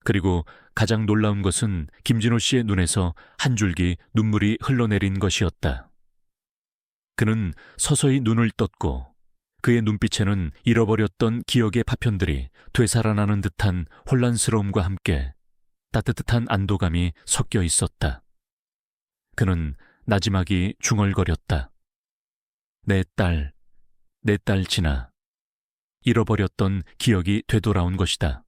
그리고 가장 놀라운 것은 김진호 씨의 눈에서 한 줄기 눈물이 흘러내린 것이었다. 그는 서서히 눈을 떴고 그의 눈빛에는 잃어버렸던 기억의 파편들이 되살아나는 듯한 혼란스러움과 함께 따뜻한 안도감이 섞여 있었다. 그는 나지막이 중얼거렸다. 내 딸 진아. 잃어버렸던 기억이 되돌아온 것이다.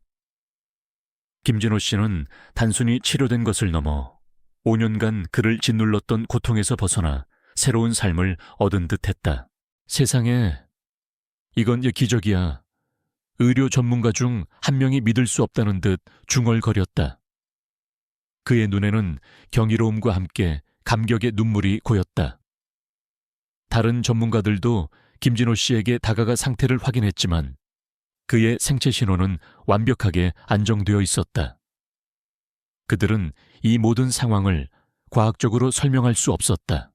김진호 씨는 단순히 치료된 것을 넘어 5년간 그를 짓눌렀던 고통에서 벗어나 새로운 삶을 얻은 듯했다. 세상에, 이건 기적이야. 의료 전문가 중 한 명이 믿을 수 없다는 듯 중얼거렸다. 그의 눈에는 경이로움과 함께 감격의 눈물이 고였다. 다른 전문가들도 김진호 씨에게 다가가 상태를 확인했지만 그의 생체 신호는 완벽하게 안정되어 있었다. 그들은 이 모든 상황을 과학적으로 설명할 수 없었다.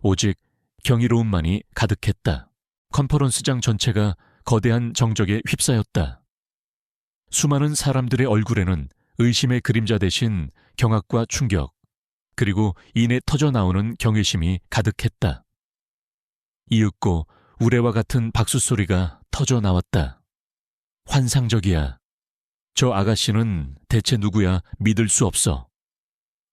오직 경이로움만이 가득했다. 컨퍼런스장 전체가 거대한 정적에 휩싸였다. 수많은 사람들의 얼굴에는 의심의 그림자 대신 경악과 충격, 그리고 이내 터져나오는 경외심이 가득했다. 이윽고 우레와 같은 박수 소리가 터져나왔다. 환상적이야. 저 아가씨는 대체 누구야? 믿을 수 없어.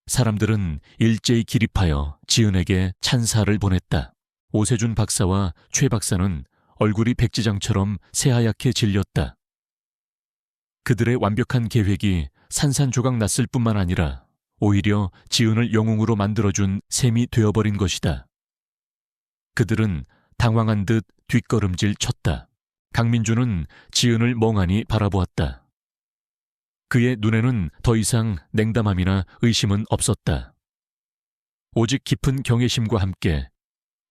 사람들은 일제히 기립하여 지은에게 찬사를 보냈다. 오세준 박사와 최 박사는 얼굴이 백지장처럼 새하얗게 질렸다. 그들의 완벽한 계획이 산산조각 났을 뿐만 아니라 오히려 지은을 영웅으로 만들어준 셈이 되어버린 것이다. 그들은 당황한 듯 뒷걸음질 쳤다. 강민주는 지은을 멍하니 바라보았다. 그의 눈에는 더 이상 냉담함이나 의심은 없었다. 오직 깊은 경외심과 함께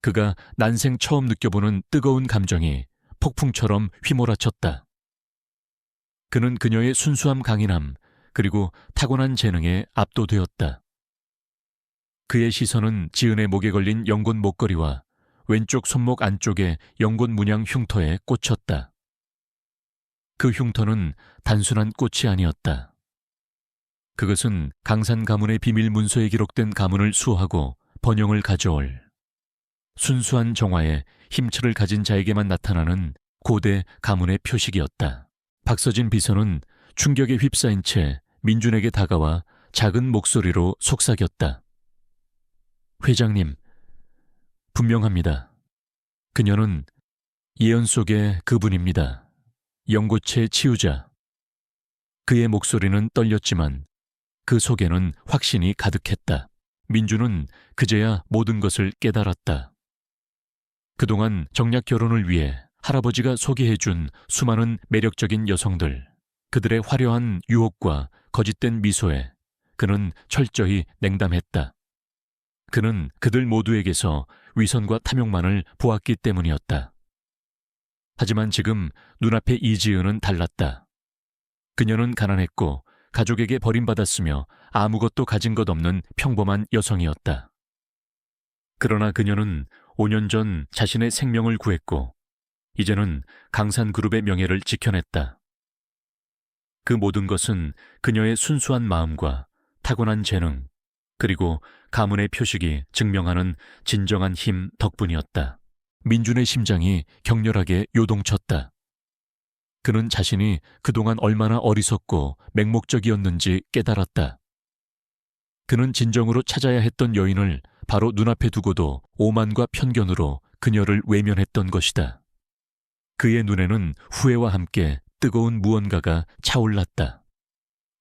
그가 난생 처음 느껴보는 뜨거운 감정이 폭풍처럼 휘몰아쳤다. 그는 그녀의 순수함 강인함 그리고 타고난 재능에 압도되었다. 그의 시선은 지은의 목에 걸린 연꽃 목걸이와 왼쪽 손목 안쪽의 연꽃 문양 흉터에 꽂혔다. 그 흉터는 단순한 꽃이 아니었다. 그것은 강산 가문의 비밀 문서에 기록된 가문을 수호하고 번영을 가져올 순수한 정화에 힘철을 가진 자에게만 나타나는 고대 가문의 표식이었다. 박서진 비서는 충격에 휩싸인 채 민준에게 다가와 작은 목소리로 속삭였다. 회장님, 분명합니다. 그녀는 예언 속의 그분입니다. 연꽃의 치유자. 그의 목소리는 떨렸지만 그 속에는 확신이 가득했다. 민주는 그제야 모든 것을 깨달았다. 그동안 정략 결혼을 위해 할아버지가 소개해준 수많은 매력적인 여성들, 그들의 화려한 유혹과 거짓된 미소에 그는 철저히 냉담했다. 그는 그들 모두에게서 위선과 탐욕만을 보았기 때문이었다. 하지만 지금 눈앞의 이지은은 달랐다. 그녀는 가난했고 가족에게 버림받았으며 아무것도 가진 것 없는 평범한 여성이었다. 그러나 그녀는 5년 전 자신의 생명을 구했고 이제는 강산그룹의 명예를 지켜냈다. 그 모든 것은 그녀의 순수한 마음과 타고난 재능, 그리고 가문의 표식이 증명하는 진정한 힘 덕분이었다. 민준의 심장이 격렬하게 요동쳤다. 그는 자신이 그동안 얼마나 어리석고 맹목적이었는지 깨달았다. 그는 진정으로 찾아야 했던 여인을 바로 눈앞에 두고도 오만과 편견으로 그녀를 외면했던 것이다. 그의 눈에는 후회와 함께 뜨거운 무언가가 차올랐다.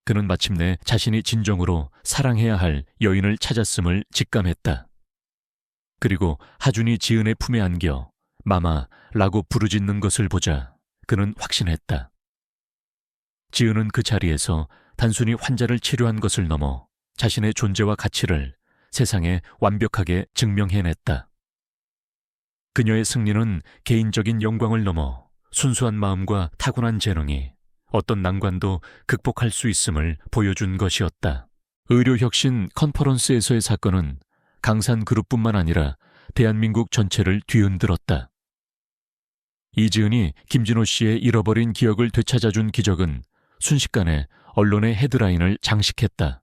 그는 마침내 자신이 진정으로 사랑해야 할 여인을 찾았음을 직감했다. 그리고 하준이 지은의 품에 안겨 마마라고 부르짖는 것을 보자 그는 확신했다. 지은은 그 자리에서 단순히 환자를 치료한 것을 넘어 자신의 존재와 가치를 세상에 완벽하게 증명해냈다. 그녀의 승리는 개인적인 영광을 넘어 순수한 마음과 타고난 재능이 어떤 난관도 극복할 수 있음을 보여준 것이었다. 의료혁신 컨퍼런스에서의 사건은 강산그룹뿐만 아니라 대한민국 전체를 뒤흔들었다. 이지은이 김진호 씨의 잃어버린 기억을 되찾아준 기적은 순식간에 언론의 헤드라인을 장식했다.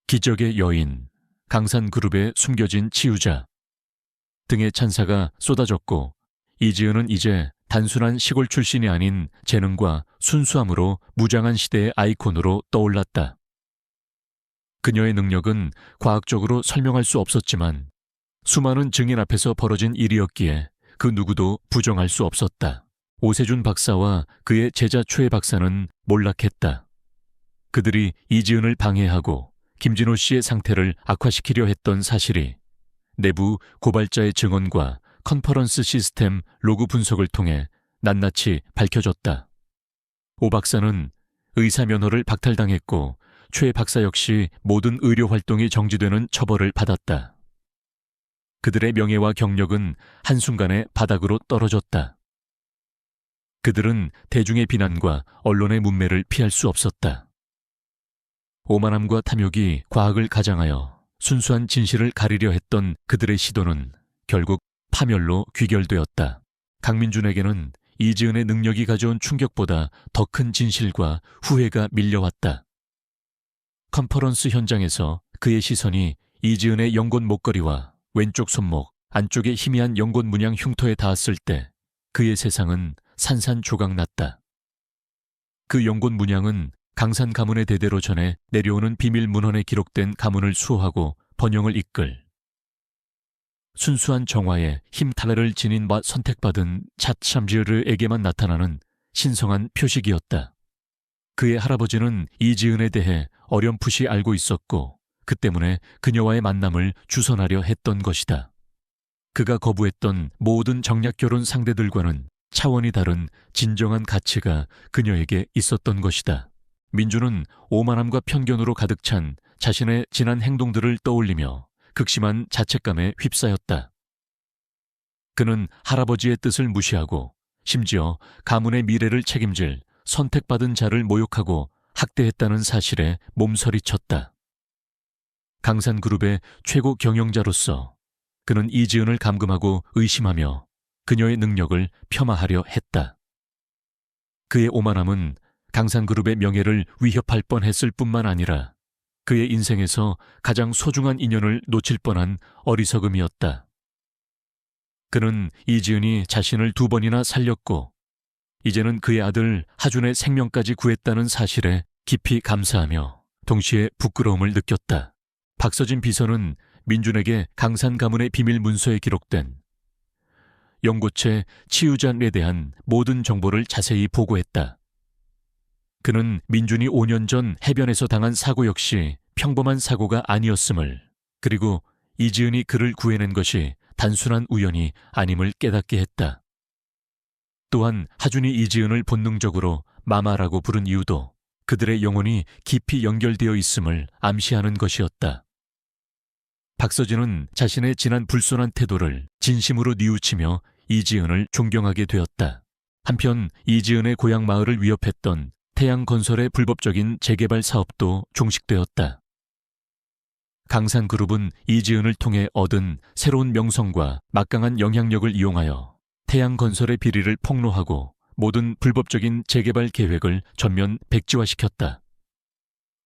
기적의 여인, 강산그룹의 숨겨진 치유자 등의 찬사가 쏟아졌고 이지은은 이제 단순한 시골 출신이 아닌 재능과 순수함으로 무장한 시대의 아이콘으로 떠올랐다. 그녀의 능력은 과학적으로 설명할 수 없었지만 수많은 증인 앞에서 벌어진 일이었기에 그 누구도 부정할 수 없었다. 오세준 박사와 그의 제자 최 박사는 몰락했다. 그들이 이지은을 방해하고 김진호 씨의 상태를 악화시키려 했던 사실이 내부 고발자의 증언과 컨퍼런스 시스템 로그 분석을 통해 낱낱이 밝혀졌다. 오 박사는 의사 면허를 박탈당했고 최 박사 역시 모든 의료 활동이 정지되는 처벌을 받았다. 그들의 명예와 경력은 한순간에 바닥으로 떨어졌다. 그들은 대중의 비난과 언론의 문매를 피할 수 없었다. 오만함과 탐욕이 과학을 가장하여 순수한 진실을 가리려 했던 그들의 시도는 결국 파멸로 귀결되었다. 강민준에게는 이지은의 능력이 가져온 충격보다 더 큰 진실과 후회가 밀려왔다. 컨퍼런스 현장에서 그의 시선이 이지은의 연골 목걸이와 왼쪽 손목, 안쪽에 희미한 연골 문양 흉터에 닿았을 때 그의 세상은 산산조각났다. 그 연골 문양은 강산 가문의 대대로 전해 내려오는 비밀 문헌에 기록된 가문을 수호하고 번영을 이끌 순수한 정화에 힘탈래를 지닌 바 선택받은 차참지르에게만 나타나는 신성한 표식이었다. 그의 할아버지는 이지은에 대해 어렴풋이 알고 있었고 그 때문에 그녀와의 만남을 주선하려 했던 것이다. 그가 거부했던 모든 정략결혼 상대들과는 차원이 다른 진정한 가치가 그녀에게 있었던 것이다. 민주는 오만함과 편견으로 가득 찬 자신의 지난 행동들을 떠올리며 극심한 자책감에 휩싸였다. 그는 할아버지의 뜻을 무시하고 심지어 가문의 미래를 책임질 선택받은 자를 모욕하고 학대했다는 사실에 몸서리쳤다. 강산그룹의 최고 경영자로서 그는 이지은을 감금하고 의심하며 그녀의 능력을 폄하하려 했다. 그의 오만함은 강산그룹의 명예를 위협할 뻔했을 뿐만 아니라 그의 인생에서 가장 소중한 인연을 놓칠 뻔한 어리석음이었다. 그는 이지은이 자신을 2번이나 살렸고 이제는 그의 아들 하준의 생명까지 구했다는 사실에 깊이 감사하며 동시에 부끄러움을 느꼈다. 박서진 비서는 민준에게 강산 가문의 비밀 문서에 기록된 연고체 치유잔에 대한 모든 정보를 자세히 보고했다. 그는 민준이 5년 전 해변에서 당한 사고 역시 평범한 사고가 아니었음을, 그리고 이지은이 그를 구해낸 것이 단순한 우연이 아님을 깨닫게 했다. 또한 하준이 이지은을 본능적으로 마마라고 부른 이유도 그들의 영혼이 깊이 연결되어 있음을 암시하는 것이었다. 박서진은 자신의 지난 불손한 태도를 진심으로 뉘우치며 이지은을 존경하게 되었다. 한편 이지은의 고향 마을을 위협했던 태양건설의 불법적인 재개발 사업도 종식되었다. 강산그룹은 이지은을 통해 얻은 새로운 명성과 막강한 영향력을 이용하여 태양건설의 비리를 폭로하고 모든 불법적인 재개발 계획을 전면 백지화시켰다.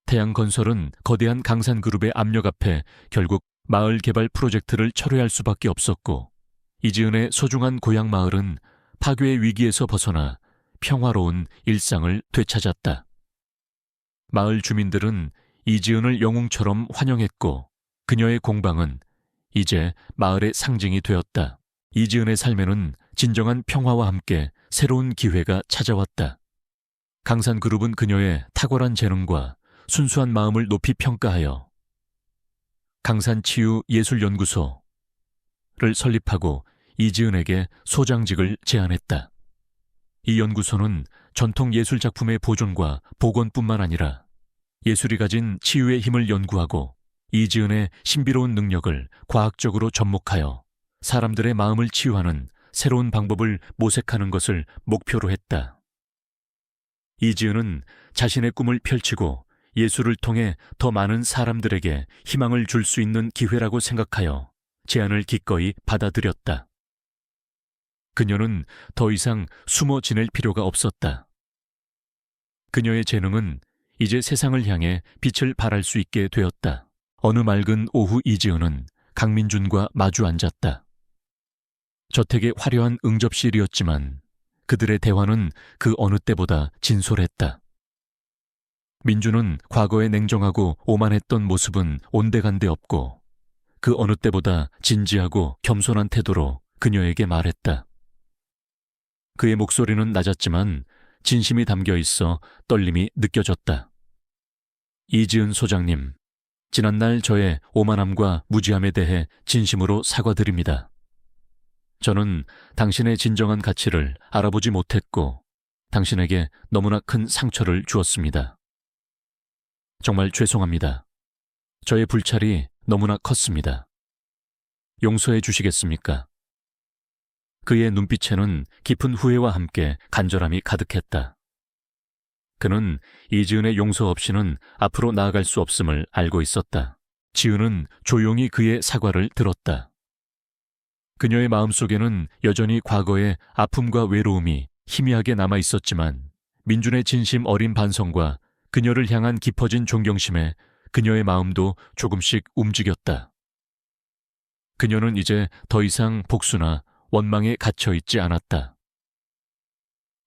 태양건설은 거대한 강산그룹의 압력 앞에 결국 마을 개발 프로젝트를 철회할 수밖에 없었고, 이지은의 소중한 고향 마을은 파괴의 위기에서 벗어나 평화로운 일상을 되찾았다. 마을 주민들은 이지은을 영웅처럼 환영했고 그녀의 공방은 이제 마을의 상징이 되었다. 이지은의 삶에는 진정한 평화와 함께 새로운 기회가 찾아왔다. 강산그룹은 그녀의 탁월한 재능과 순수한 마음을 높이 평가하여 강산치유예술연구소를 설립하고 이지은에게 소장직을 제안했다. 이 연구소는 전통 예술 작품의 보존과 복원뿐만 아니라 예술이 가진 치유의 힘을 연구하고 이지은의 신비로운 능력을 과학적으로 접목하여 사람들의 마음을 치유하는 새로운 방법을 모색하는 것을 목표로 했다. 이지은은 자신의 꿈을 펼치고 예술을 통해 더 많은 사람들에게 희망을 줄 수 있는 기회라고 생각하여 제안을 기꺼이 받아들였다. 그녀는 더 이상 숨어 지낼 필요가 없었다. 그녀의 재능은 이제 세상을 향해 빛을 발할 수 있게 되었다. 어느 맑은 오후 이지은은 강민준과 마주 앉았다. 저택의 화려한 응접실이었지만 그들의 대화는 그 어느 때보다 진솔했다. 민준은 과거의 냉정하고 오만했던 모습은 온데간데 없고 그 어느 때보다 진지하고 겸손한 태도로 그녀에게 말했다. 그의 목소리는 낮았지만 진심이 담겨 있어 떨림이 느껴졌다. 이지은 소장님, 지난날 저의 오만함과 무지함에 대해 진심으로 사과드립니다. 저는 당신의 진정한 가치를 알아보지 못했고 당신에게 너무나 큰 상처를 주었습니다. 정말 죄송합니다. 저의 불찰이 너무나 컸습니다. 용서해 주시겠습니까? 그의 눈빛에는 깊은 후회와 함께 간절함이 가득했다. 그는 이지은의 용서 없이는 앞으로 나아갈 수 없음을 알고 있었다. 지은은 조용히 그의 사과를 들었다. 그녀의 마음속에는 여전히 과거의 아픔과 외로움이 희미하게 남아 있었지만 민준의 진심 어린 반성과 그녀를 향한 깊어진 존경심에 그녀의 마음도 조금씩 움직였다. 그녀는 이제 더 이상 복수나 원망에 갇혀 있지 않았다.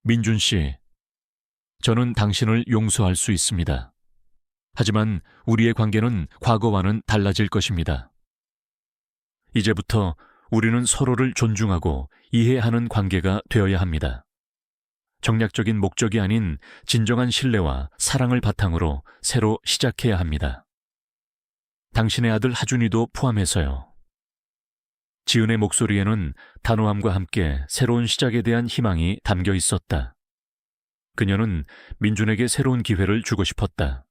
민준 씨, 저는 당신을 용서할 수 있습니다. 하지만 우리의 관계는 과거와는 달라질 것입니다. 이제부터 우리는 서로를 존중하고 이해하는 관계가 되어야 합니다. 정략적인 목적이 아닌 진정한 신뢰와 사랑을 바탕으로 새로 시작해야 합니다. 당신의 아들 하준이도 포함해서요. 지은의 목소리에는 단호함과 함께 새로운 시작에 대한 희망이 담겨 있었다. 그녀는 민준에게 새로운 기회를 주고 싶었다.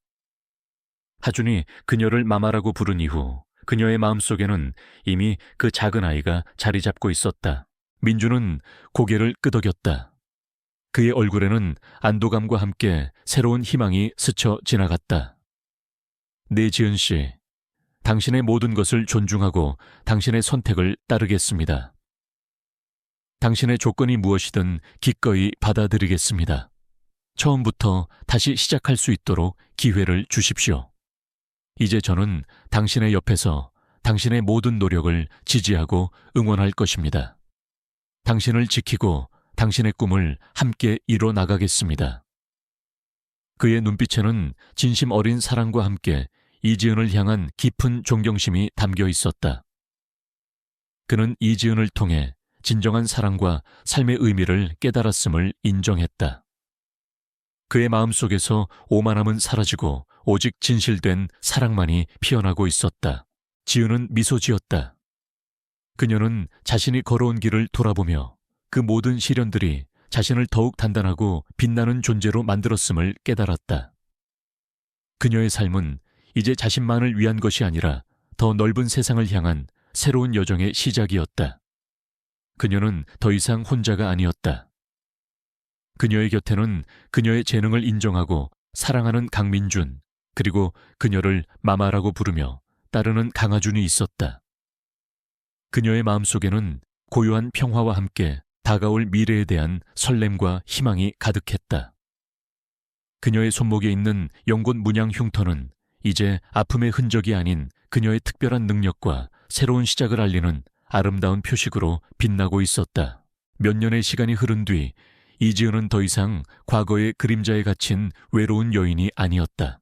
하준이 그녀를 마마라고 부른 이후 그녀의 마음속에는 이미 그 작은 아이가 자리 잡고 있었다. 민준은 고개를 끄덕였다. 그의 얼굴에는 안도감과 함께 새로운 희망이 스쳐 지나갔다. 네, 지은 씨. 당신의 모든 것을 존중하고 당신의 선택을 따르겠습니다. 당신의 조건이 무엇이든 기꺼이 받아들이겠습니다. 처음부터 다시 시작할 수 있도록 기회를 주십시오. 이제 저는 당신의 옆에서 당신의 모든 노력을 지지하고 응원할 것입니다. 당신을 지키고 당신의 꿈을 함께 이뤄 나가겠습니다. 그의 눈빛에는 진심 어린 사랑과 함께 이지은을 향한 깊은 존경심이 담겨 있었다. 그는 이지은을 통해 진정한 사랑과 삶의 의미를 깨달았음을 인정했다. 그의 마음속에서 오만함은 사라지고 오직 진실된 사랑만이 피어나고 있었다. 지은은 미소 지었다. 그녀는 자신이 걸어온 길을 돌아보며 그 모든 시련들이 자신을 더욱 단단하고 빛나는 존재로 만들었음을 깨달았다. 그녀의 삶은 이제 자신만을 위한 것이 아니라 더 넓은 세상을 향한 새로운 여정의 시작이었다. 그녀는 더 이상 혼자가 아니었다. 그녀의 곁에는 그녀의 재능을 인정하고 사랑하는 강민준, 그리고 그녀를 마마라고 부르며 따르는 강하준이 있었다. 그녀의 마음속에는 고요한 평화와 함께 다가올 미래에 대한 설렘과 희망이 가득했다. 그녀의 손목에 있는 연꽃 문양 흉터는 이제 아픔의 흔적이 아닌 그녀의 특별한 능력과 새로운 시작을 알리는 아름다운 표식으로 빛나고 있었다. 몇 년의 시간이 흐른 뒤 이지은은 더 이상 과거의 그림자에 갇힌 외로운 여인이 아니었다.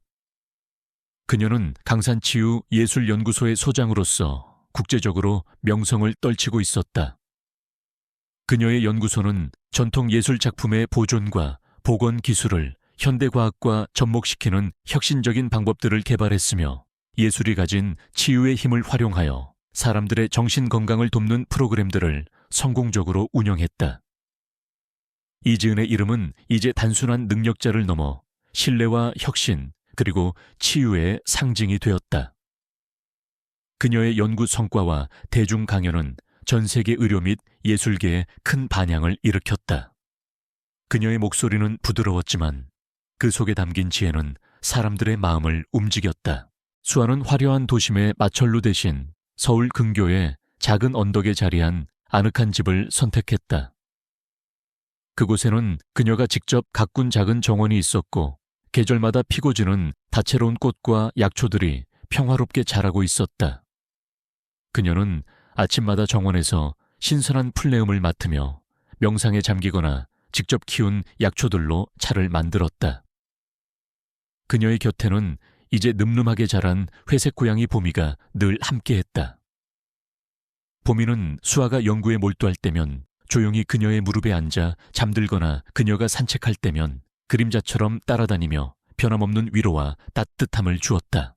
그녀는 강산치유예술연구소의 소장으로서 국제적으로 명성을 떨치고 있었다. 그녀의 연구소는 전통 예술 작품의 보존과 복원 기술을 현대과학과 접목시키는 혁신적인 방법들을 개발했으며 예술이 가진 치유의 힘을 활용하여 사람들의 정신 건강을 돕는 프로그램들을 성공적으로 운영했다. 이지은의 이름은 이제 단순한 능력자를 넘어 신뢰와 혁신 그리고 치유의 상징이 되었다. 그녀의 연구 성과와 대중 강연은 전 세계 의료 및 예술계에 큰 반향을 일으켰다. 그녀의 목소리는 부드러웠지만 그 속에 담긴 지혜는 사람들의 마음을 움직였다. 수아는 화려한 도심의 마천루 대신 서울 근교의 작은 언덕에 자리한 아늑한 집을 선택했다. 그곳에는 그녀가 직접 가꾼 작은 정원이 있었고 계절마다 피고 지는 다채로운 꽃과 약초들이 평화롭게 자라고 있었다. 그녀는 아침마다 정원에서 신선한 풀내음을 맡으며 명상에 잠기거나 직접 키운 약초들로 차를 만들었다. 그녀의 곁에는 이제 늠름하게 자란 회색 고양이 보미가 늘 함께했다. 보미는 수아가 연구에 몰두할 때면 조용히 그녀의 무릎에 앉아 잠들거나 그녀가 산책할 때면 그림자처럼 따라다니며 변함없는 위로와 따뜻함을 주었다.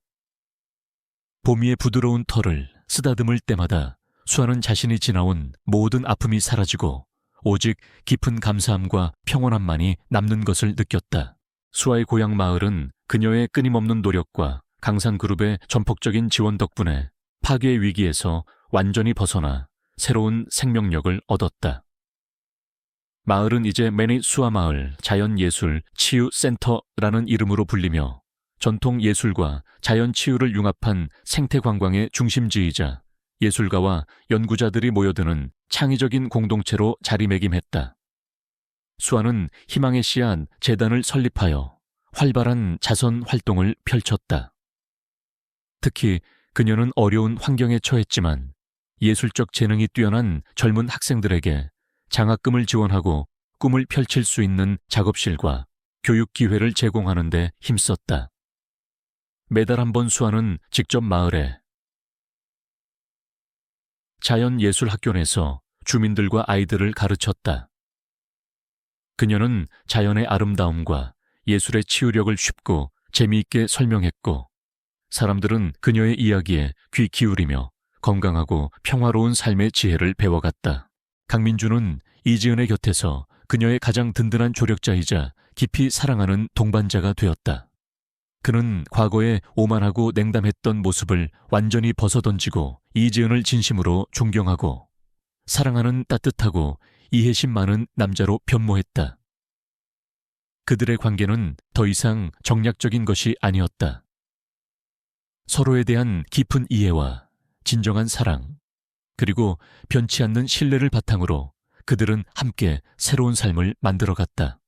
보미의 부드러운 털을 쓰다듬을 때마다 수아는 자신이 지나온 모든 아픔이 사라지고 오직 깊은 감사함과 평온함만이 남는 것을 느꼈다. 수아의 고향 마을은 그녀의 끊임없는 노력과 강산그룹의 전폭적인 지원 덕분에 파괴의 위기에서 완전히 벗어나 새로운 생명력을 얻었다. 마을은 이제 매니 수아마을 자연예술 치유센터라는 이름으로 불리며 전통 예술과 자연 치유를 융합한 생태관광의 중심지이자 예술가와 연구자들이 모여드는 창의적인 공동체로 자리매김했다. 수아는 희망의 씨앗 재단을 설립하여 활발한 자선 활동을 펼쳤다. 특히 그녀는 어려운 환경에 처했지만 예술적 재능이 뛰어난 젊은 학생들에게 장학금을 지원하고 꿈을 펼칠 수 있는 작업실과 교육 기회를 제공하는 데 힘썼다. 매달 한 번 수아는 직접 마을에 자연예술학교 내서 주민들과 아이들을 가르쳤다. 그녀는 자연의 아름다움과 예술의 치유력을 쉽고 재미있게 설명했고 사람들은 그녀의 이야기에 귀 기울이며 건강하고 평화로운 삶의 지혜를 배워갔다. 강민주는 이지은의 곁에서 그녀의 가장 든든한 조력자이자 깊이 사랑하는 동반자가 되었다. 그는 과거에 오만하고 냉담했던 모습을 완전히 벗어던지고 이지은을 진심으로 존경하고 사랑하는 따뜻하고 이해심 많은 남자로 변모했다. 그들의 관계는 더 이상 정략적인 것이 아니었다. 서로에 대한 깊은 이해와 진정한 사랑, 그리고 변치 않는 신뢰를 바탕으로 그들은 함께 새로운 삶을 만들어갔다.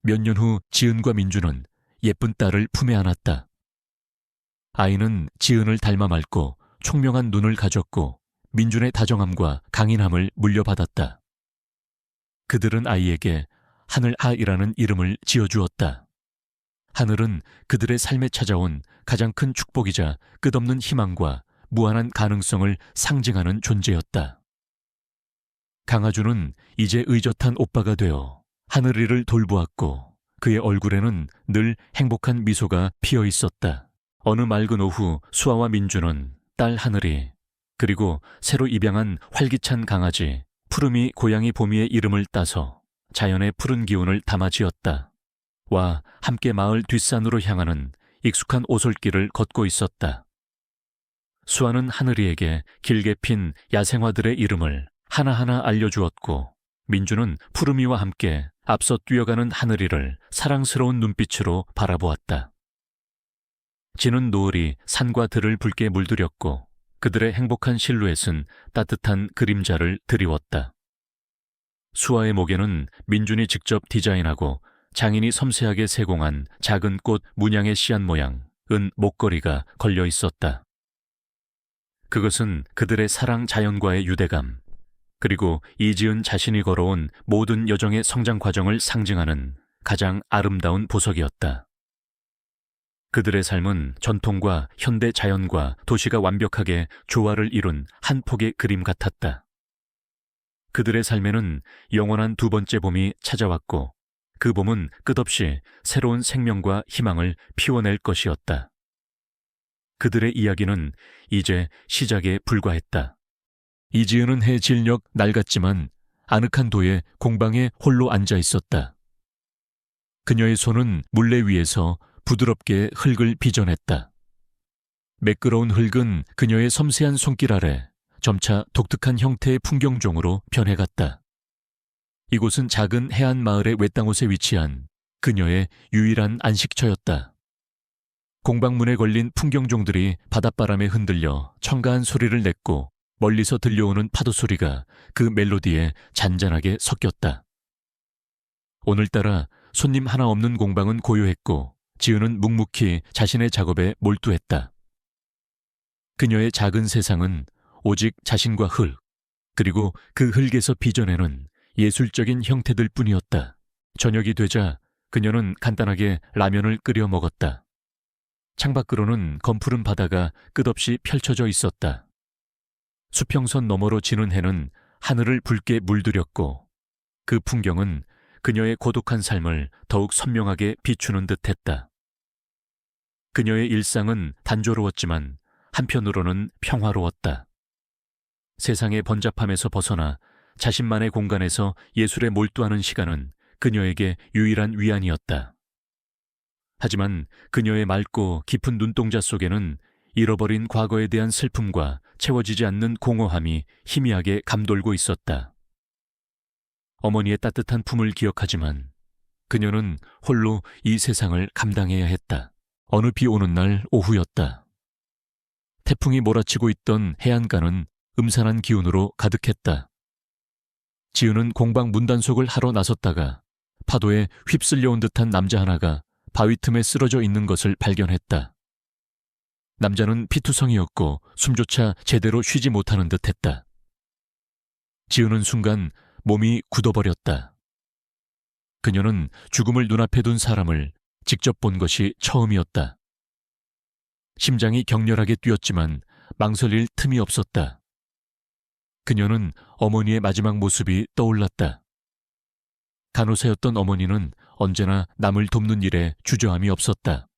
몇 년 후 지은과 민주는 예쁜 딸을 품에 안았다. 아이는 지은을 닮아 맑고 총명한 눈을 가졌고 민준의 다정함과 강인함을 물려받았다. 그들은 아이에게 하늘아이라는 이름을 지어주었다. 하늘은 그들의 삶에 찾아온 가장 큰 축복이자 끝없는 희망과 무한한 가능성을 상징하는 존재였다. 강아주는 이제 의젓한 오빠가 되어 하늘이를 돌보았고 그의 얼굴에는 늘 행복한 미소가 피어 있었다. 어느 맑은 오후 수아와 민주는 딸 하늘이 그리고 새로 입양한 활기찬 강아지 푸르미 고양이 보미의 이름을 따서 자연의 푸른 기운을 담아 지었다. 와 함께 마을 뒷산으로 향하는 익숙한 오솔길을 걷고 있었다. 수아는 하늘이에게 길게 핀 야생화들의 이름을 하나하나 알려주었고 민주는 푸르미와 함께 앞서 뛰어가는 하늘이를 사랑스러운 눈빛으로 바라보았다. 지는 노을이 산과 들을 붉게 물들였고 그들의 행복한 실루엣은 따뜻한 그림자를 드리웠다. 수아의 목에는 민준이 직접 디자인하고 장인이 섬세하게 세공한 작은 꽃 문양의 씨앗 모양 은 목걸이가 걸려 있었다. 그것은 그들의 사랑 자연과의 유대감, 그리고 이지은 자신이 걸어온 모든 여정의 성장 과정을 상징하는 가장 아름다운 보석이었다. 그들의 삶은 전통과 현대 자연과 도시가 완벽하게 조화를 이룬 한 폭의 그림 같았다. 그들의 삶에는 영원한 두 번째 봄이 찾아왔고 그 봄은 끝없이 새로운 생명과 희망을 피워낼 것이었다. 그들의 이야기는 이제 시작에 불과했다. 이지은은 해 질녘 낡았지만 아늑한 도에 공방에 홀로 앉아 있었다. 그녀의 손은 물레 위에서 부드럽게 흙을 빚어냈다. 매끄러운 흙은 그녀의 섬세한 손길 아래 점차 독특한 형태의 풍경종으로 변해갔다. 이곳은 작은 해안 마을의 외땅옷에 위치한 그녀의 유일한 안식처였다. 공방문에 걸린 풍경종들이 바닷바람에 흔들려 청가한 소리를 냈고 멀리서 들려오는 파도 소리가 그 멜로디에 잔잔하게 섞였다. 오늘따라 손님 하나 없는 공방은 고요했고 지은은 묵묵히 자신의 작업에 몰두했다. 그녀의 작은 세상은 오직 자신과 흙, 그리고 그 흙에서 빚어내는 예술적인 형태들 뿐이었다. 저녁이 되자 그녀는 간단하게 라면을 끓여 먹었다. 창밖으로는 검푸른 바다가 끝없이 펼쳐져 있었다. 수평선 너머로 지는 해는 하늘을 붉게 물들였고 그 풍경은 그녀의 고독한 삶을 더욱 선명하게 비추는 듯했다. 그녀의 일상은 단조로웠지만 한편으로는 평화로웠다. 세상의 번잡함에서 벗어나 자신만의 공간에서 예술에 몰두하는 시간은 그녀에게 유일한 위안이었다. 하지만 그녀의 맑고 깊은 눈동자 속에는 잃어버린 과거에 대한 슬픔과 채워지지 않는 공허함이 희미하게 감돌고 있었다. 어머니의 따뜻한 품을 기억하지만 그녀는 홀로 이 세상을 감당해야 했다. 어느 비 오는 날 오후였다. 태풍이 몰아치고 있던 해안가는 음산한 기운으로 가득했다. 지은은 공방 문단속을 하러 나섰다가 파도에 휩쓸려온 듯한 남자 하나가 바위 틈에 쓰러져 있는 것을 발견했다. 남자는 피투성이었고 숨조차 제대로 쉬지 못하는 듯했다. 지은은 순간 몸이 굳어버렸다. 그녀는 죽음을 눈앞에 둔 사람을 직접 본 것이 처음이었다. 심장이 격렬하게 뛰었지만 망설일 틈이 없었다. 그녀는 어머니의 마지막 모습이 떠올랐다. 간호사였던 어머니는 언제나 남을 돕는 일에 주저함이 없었다.